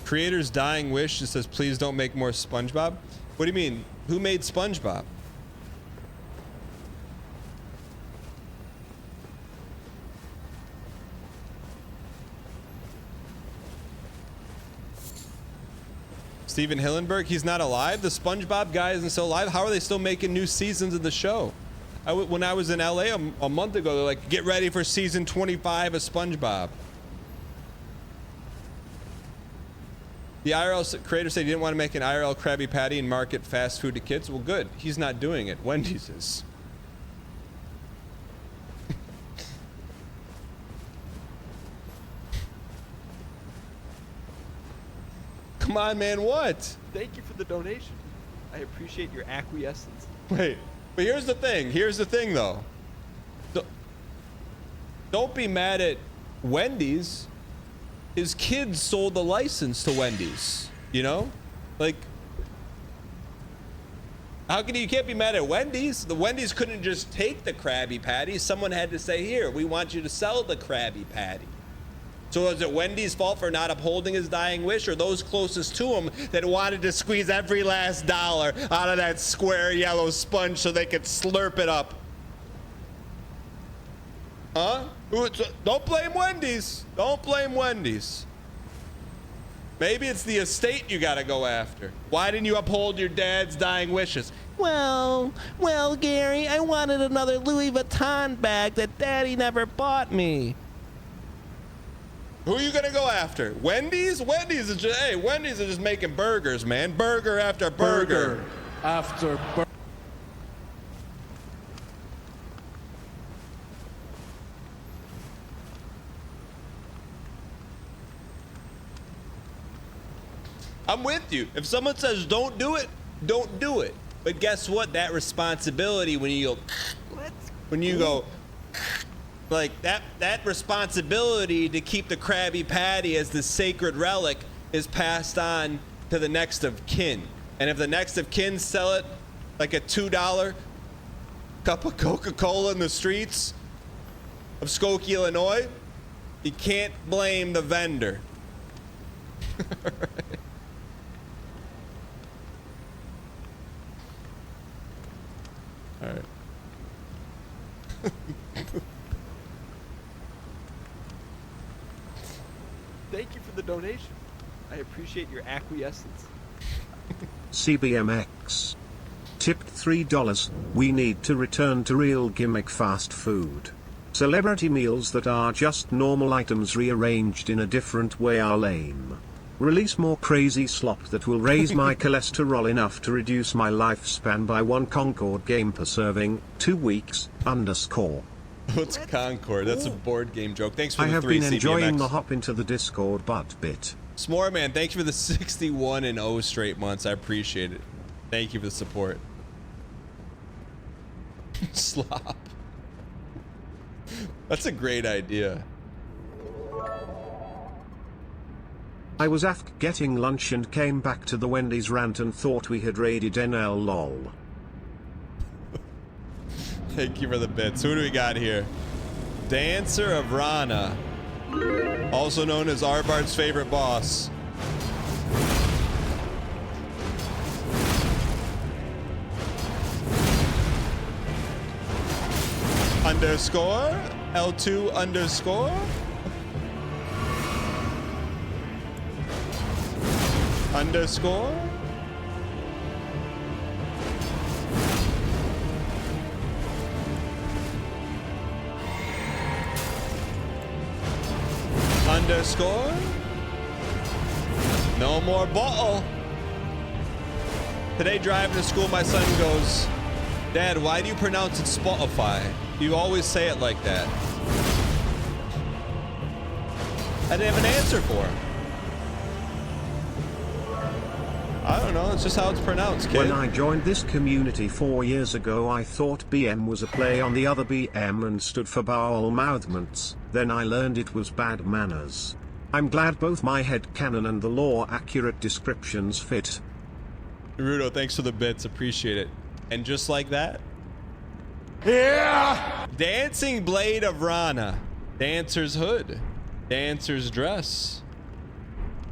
Creator's dying wish just says, please don't make more SpongeBob. What do you mean? Who made SpongeBob? Steven Hillenberg, he's not alive? The SpongeBob guy isn't still alive? How are they still making new seasons of the show? When I was in LA a month ago, they're like, get ready for season 25 of SpongeBob. The IRL creator said he didn't want to make an IRL Krabby Patty and market fast food to kids. Well, good. He's not doing it. Wendy's is. Come on, man. What? Thank you for the donation. I appreciate your acquiescence. Wait. But here's the thing. Here's the thing, though. Don't be mad at Wendy's. His kids sold the license to Wendy's, you know? Like, how can you can't be mad at Wendy's? The Wendy's couldn't just take the Krabby Patty. Someone had to say, here, we want you to sell the Krabby Patty. So is it Wendy's fault for not upholding his dying wish, or those closest to him that wanted to squeeze every last dollar out of that square yellow sponge so they could slurp it up? Huh? Don't blame Wendy's. Don't blame Wendy's. Maybe it's the estate you gotta go after. Why didn't you uphold your dad's dying wishes? Well, Gary, I wanted another Louis Vuitton bag that Daddy never bought me. Who are you gonna go after? Wendy's? Wendy's is just making burgers, man. Burger after burger. After burger. I'm with you. If someone says don't do it, don't do it. But guess what? That responsibility when you go, like that responsibility to keep the Krabby Patty as the sacred relic is passed on to the next of kin. And if the next of kin sell it like a $2 cup of Coca-Cola in the streets of Skokie, Illinois, you can't blame the vendor. All right. Thank you for the donation. I appreciate your acquiescence. CBMX. Tipped $3. We need to return to real gimmick fast food. Celebrity meals that are just normal items rearranged in a different way are lame. Release more crazy slop that will raise my cholesterol enough to reduce my lifespan by 1 Concord game per serving, 2 weeks, _. What's Concord? That's a board game joke. Thanks for I the have 3 been enjoying CBMX. the hop into the Discord butt bit. S'more Man, thank you for the 61 and 0 straight months. I appreciate it. Thank you for the support. Slop. That's a great idea. I was after getting lunch and came back to the Wendy's rant and thought we had raided NL lol. Thank you for the bits. Who do we got here? Dancer of Ranah, also known as Arbart's favorite boss. Underscore L2 underscore underscore underscore No more bottle. Today driving to school, my son goes, Dad, why do you pronounce it Spotify? You always say it like that. I didn't have an answer for him. I don't know, it's just how it's pronounced, kid. When I joined this community 4 years ago, I thought BM was a play on the other BM and stood for bowel movements. Then I learned it was bad manners. I'm glad both my headcanon and the law accurate descriptions fit. Rudo, thanks for the bits, appreciate it. And just like that, Yeah! Dancing Blade of Ranah, Dancer's Hood, Dancer's Dress,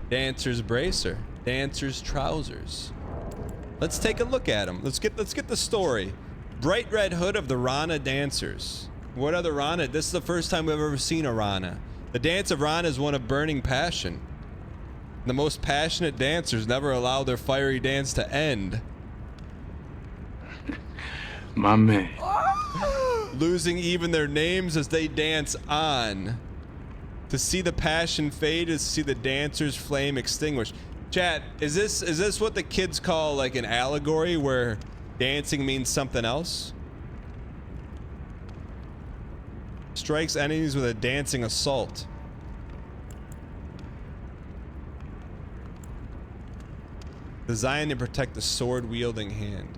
Dancer's Bracer, Dancer's Trousers. Let's take a look at them. Let's get the story. Bright red hood of the Ranah dancers. What are the Ranah? This is the first time we've ever seen a Ranah. The dance of Ranah is one of burning passion. The most passionate dancers never allow their fiery dance to end. My man. Losing even their names as they dance on. To see the passion fade is to see the dancer's flame extinguish. Chat, is this what the kids call like an allegory where dancing means something else? Strikes enemies with a dancing assault. Designed to protect the sword-wielding hand.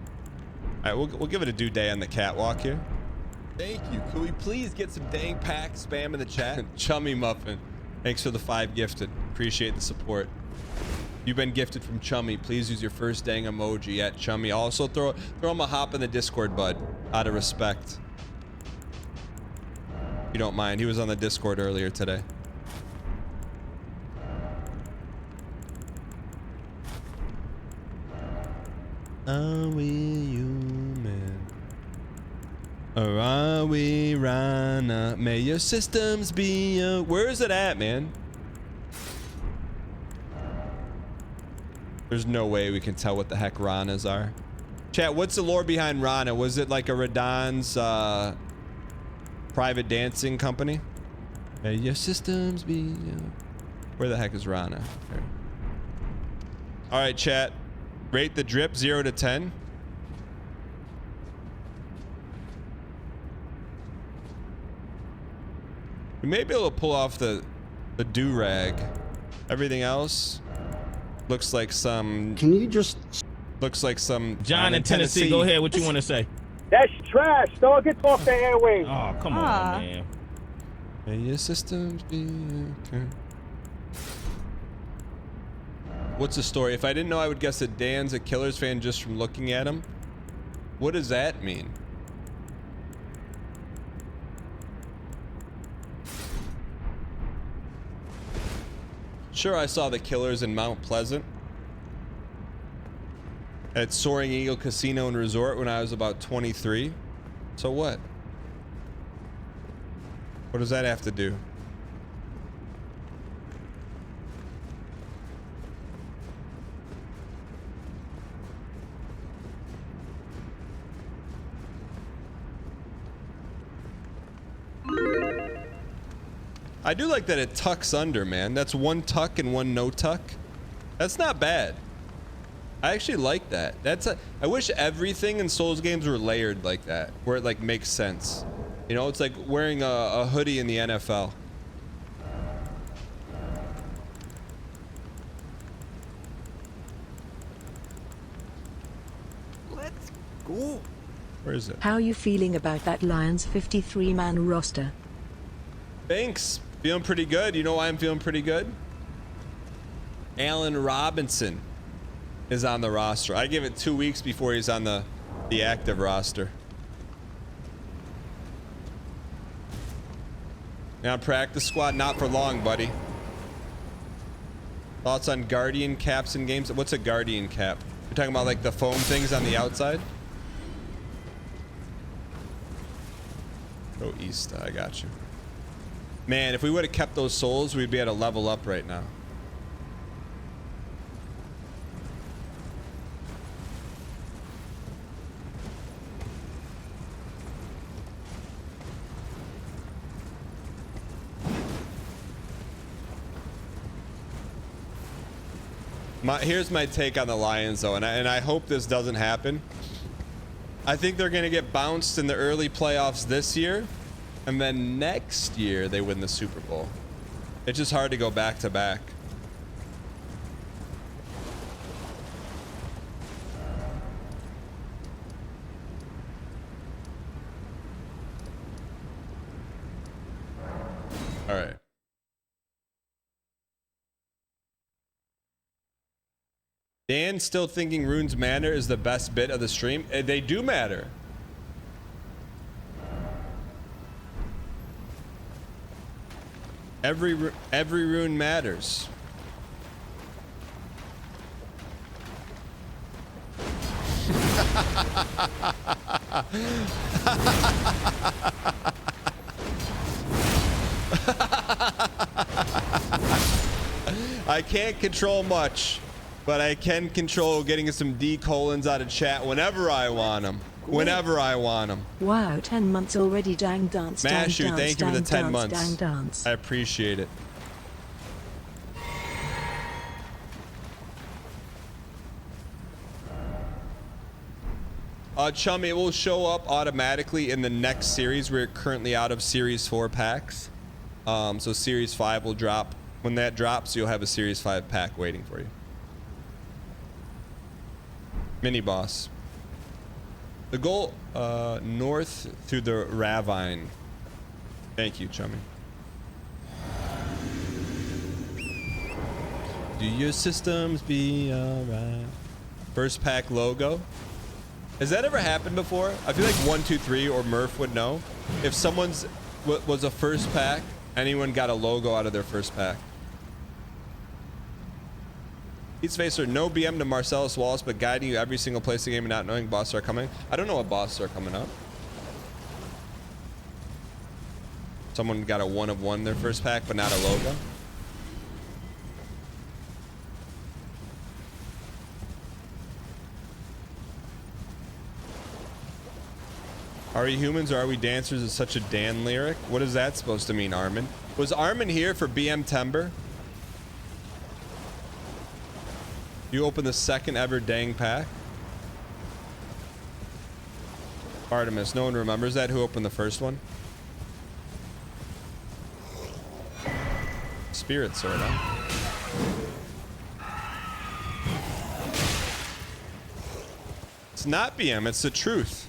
All right, we'll give it a due day on the catwalk here. Thank you. Could we please get some dang pack spam in the chat? Chummy Muffin, thanks for the 5 gifted. Appreciate the support. You've been gifted from Chummy. Please use your first dang emoji at Chummy. Also throw him a hop in the Discord, bud, out of respect. You don't mind. He was on the Discord earlier today. Are we human? Or are we Ranah? May your systems be where is it at, man? There's no way we can tell what the heck Ranahs are. Chat, what's the lore behind Ranah? Was it like a Radahn's private dancing company? May your systems be where the heck is Ranah? Here. All right, chat. Rate the drip 0 to 10. We may be able to pull off the do-rag. Everything else looks like some... Can you just... Looks like some... John in Tennessee, go ahead. What you want to say? That's trash, dog. Get off the airwaves. Oh, come on, man. May your systems be okay. What's the story? If I didn't know, I would guess that Dan's a Killers fan just from looking at him. What does that mean? Sure, I saw the Killers in Mount Pleasant at Soaring Eagle Casino and Resort when I was about 23. So what? What does that have to do? I do like that it tucks under, man. That's one tuck and one no tuck. That's not bad. I actually like that. I wish everything in Souls games were layered like that, where it like makes sense. You know, it's like wearing a hoodie in the NFL. Let's go. Where is it? How you feeling about that Lions 53-man roster? Thanks. Feeling pretty good. You know why I'm feeling pretty good? Allen Robinson is on the roster. I give it 2 weeks before he's on the active roster. Now practice squad, not for long, buddy. Thoughts on Guardian caps in games? What's a Guardian cap? You're talking about like the foam things on the outside? Go east. I got you. Man, if we would have kept those souls, we'd be at a level up right now. Here's my take on the Lions, though, and I hope this doesn't happen. I think they're going to get bounced in the early playoffs this year, and then next year they win the Super Bowl. It's just hard to go back to back. All right. Dan still thinking runes matter is the best bit of the stream. They do matter. Every rune matters. I can't control much, but I can control getting some D colons out of chat whenever I want them. Whenever I want them. Wow, 10 months already. Dang dance. Mashu, dang thank you for the 10 months. Dang dance. I appreciate it. Chummy, it will show up automatically in the next series. We're currently out of Series 4 packs. So Series 5 will drop. When that drops, you'll have a Series 5 pack waiting for you. Mini boss. The goal, north through the ravine. Thank you, Chummy. Do your systems be alright? First pack logo. Has that ever happened before? I feel like 123 or Murph would know. If someone's was a first pack, anyone got a logo out of their first pack. He's Facer, no BM to Marcellus Wallace, but guiding you every single place in the game and not knowing bosses are coming. I don't know what bosses are coming up. Someone got a 1 of 1 their first pack, but not a logo. Are we humans or are we dancers is such a Dan lyric? What is that supposed to mean, Armin? Was Armin here for BMTember? You opened the second ever dang pack? Artemis, no one remembers that? Who opened the first one? Spirit Sword, huh? It's not BM, it's the truth.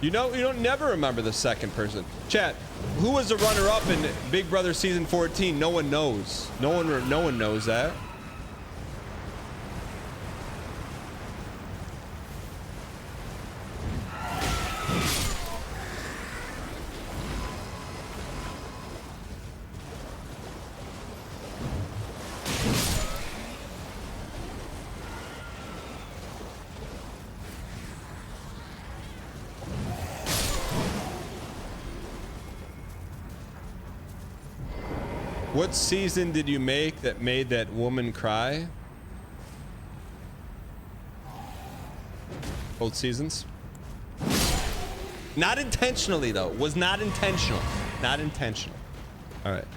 You know, you don't never remember the second person. Chat, who was the runner-up in Big Brother Season 14? No one knows. No one knows that. What season did you make that made that woman cry? Both seasons. Not intentionally, though. Was not intentional. Not intentional. All right.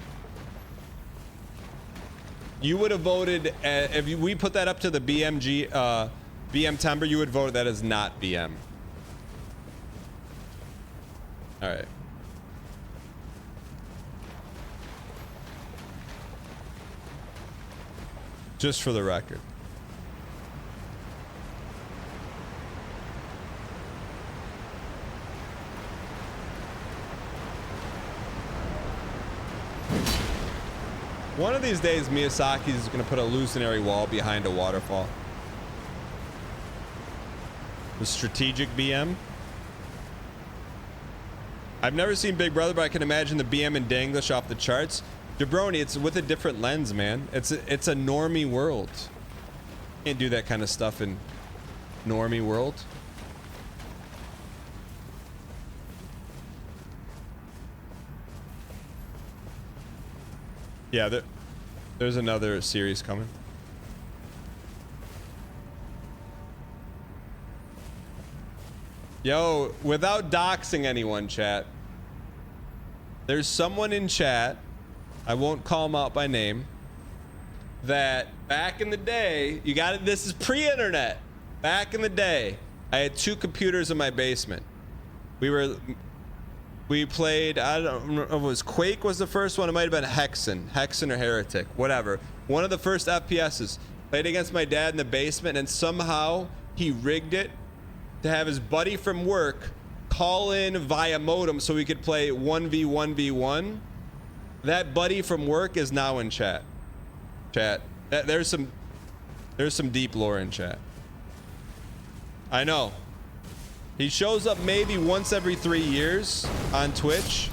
You would have voted, if we put that up to the BMTember, you would vote that as not BM. All right. Just for the record. One of these days, Miyazaki is going to put a illusionary wall behind a waterfall. The strategic BM. I've never seen Big Brother, but I can imagine the BM in Danglish off the charts. Jabroni, it's with a different lens, man. It's a normie world. Can't do that kind of stuff in normie world. Yeah, there's another series coming. Yo, without doxing anyone, chat. There's someone in chat, I won't call him out by name, that back in the day, you got it, this is pre-internet. Back in the day, I had 2 computers in my basement. We played, I don't know if it was Quake was the first one, it might have been Hexen or Heretic, whatever. One of the first FPSs. Played against my dad in the basement, and somehow he rigged it to have his buddy from work call in via modem so we could play 1v1v1. That buddy from work is now in chat. There's some deep lore in chat. I know. He shows up maybe once every 3 years on Twitch,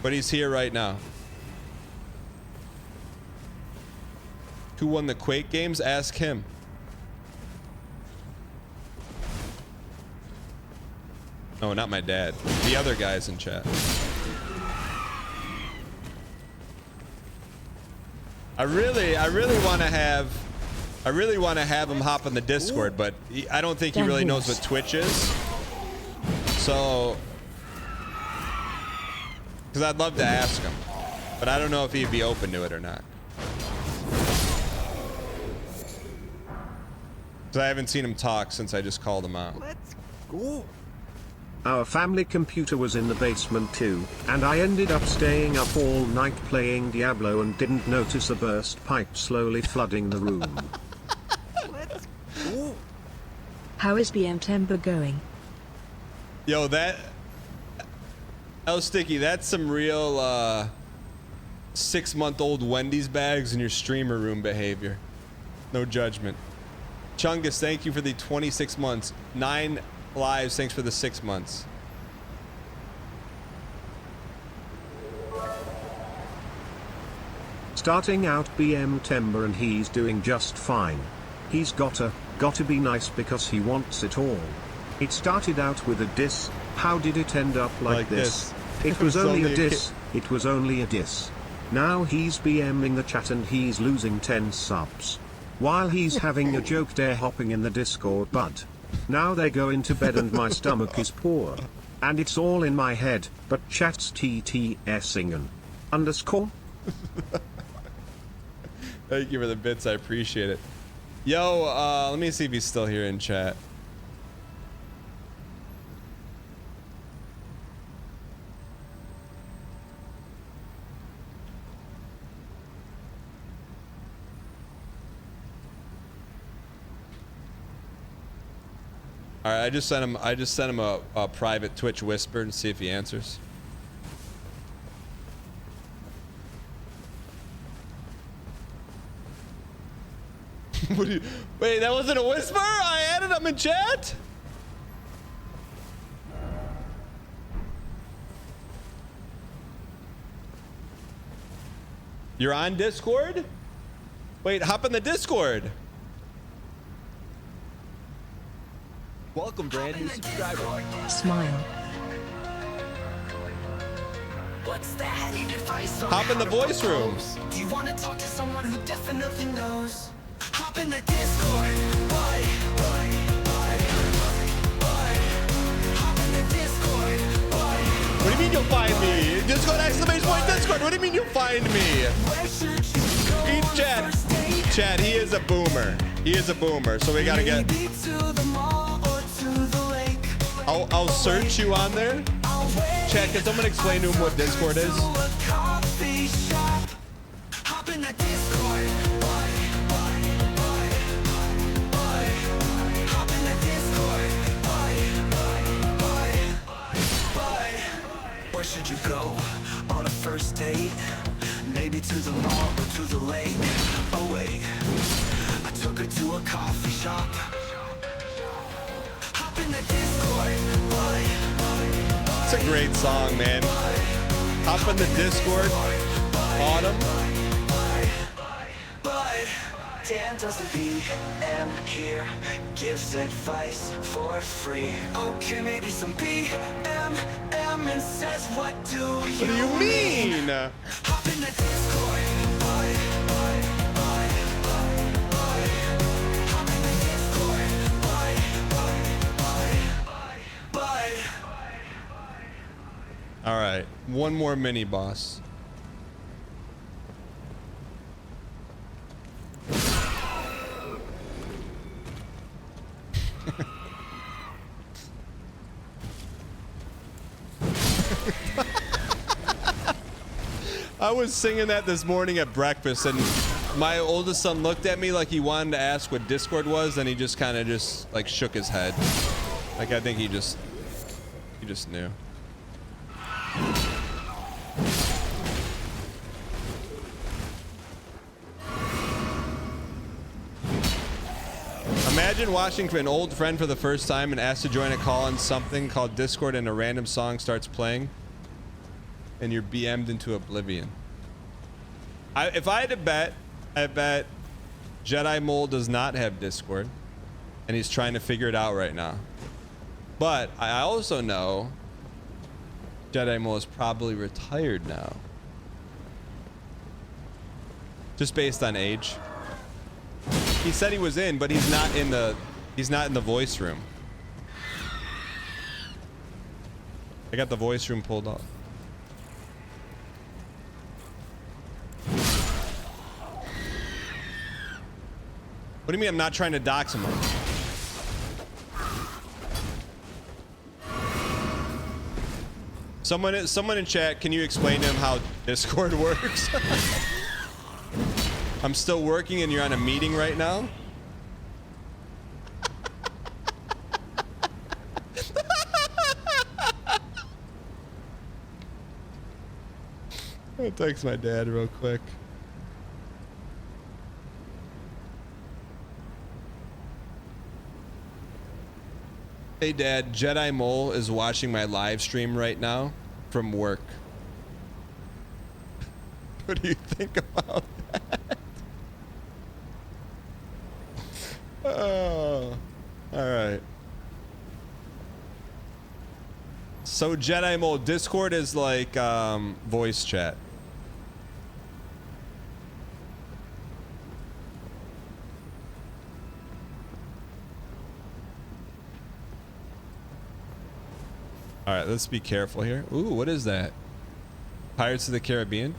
but he's here right now. Who won the Quake games? Ask him. No, not my dad. The other guys in chat. I really want to have him hop on the Discord, but I don't think he really knows what Twitch is. So, because I'd love to ask him, but I don't know if he'd be open to it or not. Because I haven't seen him talk since I just called him out. Let's go. Our family computer was in the basement too, and I ended up staying up all night playing Diablo and didn't notice a burst pipe slowly flooding the room. Let's go. How is BMTember going? Yo, that El Sticky, that's some real 6-month-old Wendy's bags in your streamer room behavior. No judgment. Chungus, thank you for the 26 months. 9 lives, thanks for the 6 months. Starting out BMTember and he's doing just fine. He's gotta be nice because he wants it all. It started out with a diss. How did it end up like this? It was only a diss. It was only a diss. Now he's BMing the chat and he's losing 10 subs. While he's having a joke dare hopping in the Discord, but now they go into bed and my stomach is poor. And it's all in my head, but chat's TTSingen. _ Thank you for the bits, I appreciate it. Yo, let me see if he's still here in chat. All right, I just sent him a private Twitch whisper and see if he answers. Wait, that wasn't a whisper? I added him in chat? You're on Discord? Wait, hop in the Discord. Welcome, brand new subscriber. Smile. What's that? Hop in the voice room. Do you want to talk to someone who definitely knows? Hop in the Discord. Hop in the Discord. What do you mean you'll find me? Discord !Discord. What do you mean you'll find me? Eat chat. Chat, he is a boomer. He is a boomer, so we gotta get... I'll search you on there. Chat, can someone explain to him what Discord is? Hop in the Discord. Hop in the Discord. Where should you go on a first date? Maybe to the mall or to the lake. Oh wait, I took her to a coffee shop. Hop in the Discord. It's a great song, man. Hop in the Discord. Autumn. But Dan doesn't BM here, gives advice for free. Okay, maybe some BM and says what do you mean? Hop in the Discord. Hop in the Discord. All right. One more mini boss. I was singing that this morning at breakfast, and my oldest son looked at me like he wanted to ask what Discord was, and he just kind of just like shook his head. Like I think he just knew. Imagine watching an old friend for the first time and asked to join a call on something called Discord, and a random song starts playing and you're BM'd into oblivion. If I had to bet, I bet Jedi Mole does not have Discord and he's trying to figure it out right now. But I also know Jedi Mole is probably retired now. Just based on age. He said he was in, but he's not in the voice room. I got the voice room pulled up. What do you mean I'm not trying to dox him? Someone in chat, can you explain to him how Discord works? I'm still working and you're on a meeting right now? I'll text my dad real quick. Hey Dad, Jedi Mole is watching my live stream right now from work. What do you think about that? Oh, all right. So Jedi Mole, Discord is like voice chat. All right, let's be careful here. Ooh, what is that? Pirates of the Caribbean?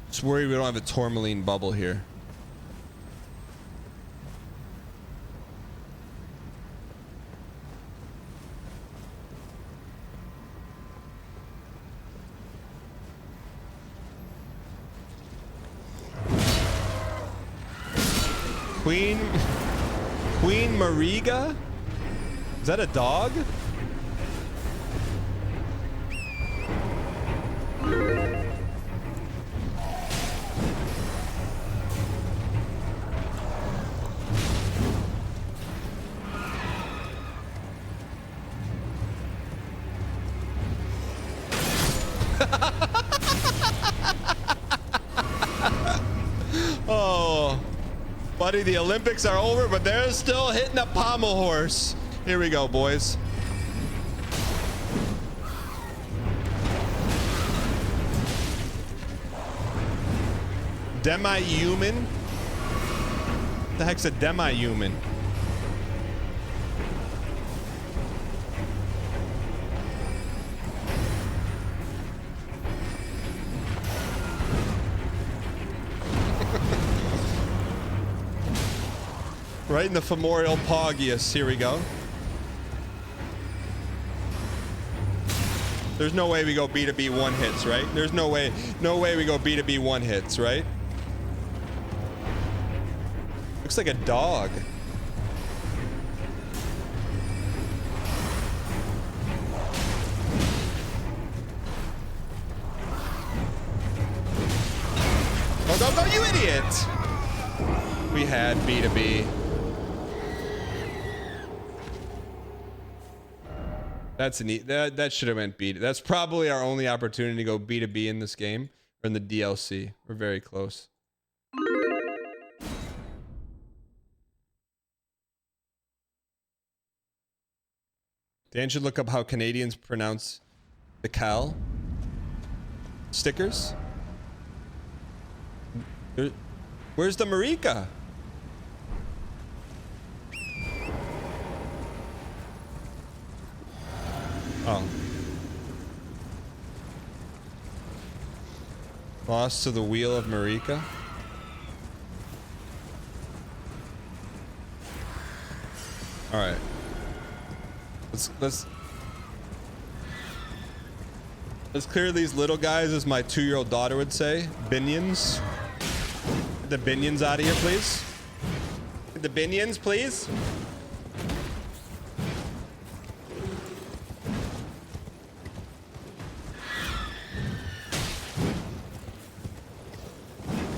Just worried we don't have a tourmaline bubble here. Queen Mariga? Is that a dog? Oh, buddy, the Olympics are over, but they're still hitting a pommel horse. Here we go, boys. Demi-human? What the heck's a demi-human? Right in the femoral Poggius. Here we go. There's no way we go B2B one hits, right? There's no way we go B2B one hits, right? Looks like a dog. Oh, go, you idiot! We had B2B. That's a neat. That should have meant B. That's probably our only opportunity to go B2B in this game, or in the DLC. We're very close. Dan should look up how Canadians pronounce the Cal stickers. Where's the Marika? Oh. Lost to the wheel of Marika. All right. Let's clear these little guys, as my 2-year-old daughter would say. Binions. Get the binions out of here, please. Get the binions, please.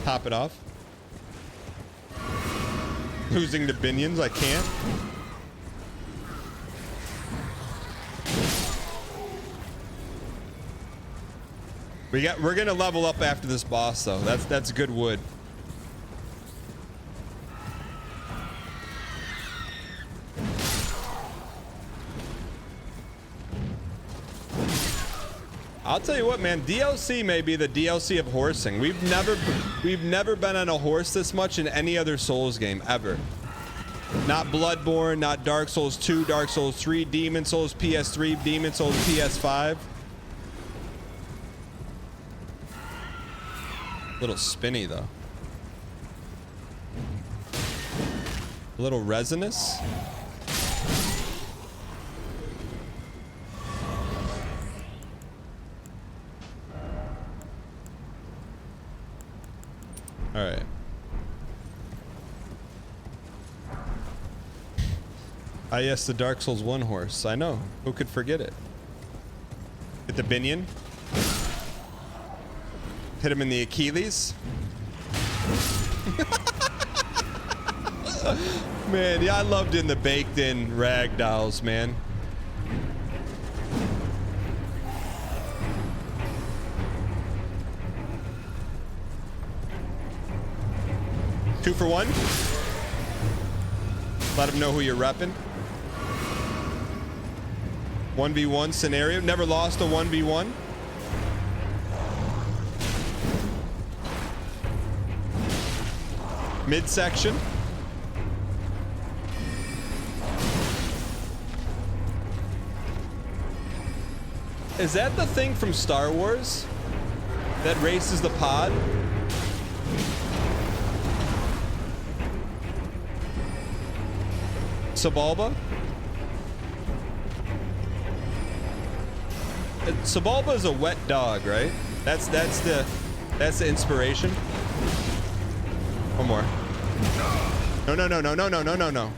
Top it off. Losing the binions, I can't. We're gonna level up after this boss though. That's good wood. I'll tell you what, man, DLC may be the DLC of horsing. We've never been on a horse this much in any other Souls game ever. Not Bloodborne, not Dark Souls 2, Dark Souls 3, Demon Souls PS3, Demon Souls PS5. Little spinny though. A little resinous. All right. Ah, yes, the Dark Souls 1 horse. I know. Who could forget it? Hit the binion. Hit him in the Achilles. Man, yeah, I loved in the baked in ragdolls, man. Two for one. Let him know who you're repping. 1v1 scenario. Never lost a 1v1. Midsection. Is that the thing from Star Wars that races the pod? Sebulba? Sebulba is a wet dog, right? That's the inspiration. One more. No.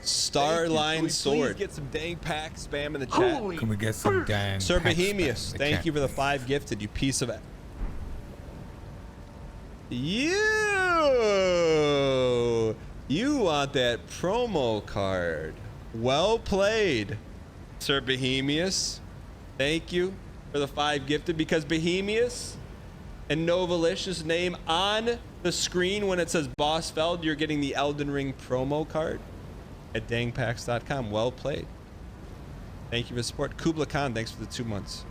Starline sword. Please get some dang pack spam in the chat. Can we get some dang? Sir pack Bohemius, spam? thank you for the 5 gifted, you piece of it. You want that promo card. Well played, Sir Bohemius. Thank you for the 5 gifted, because Bohemius and Novalicious name on the screen when it says Boss Feld, you're getting the Elden Ring promo card at dangpacks.com. Well played. Thank you for the support. Kubla Khan, thanks for the 2 months.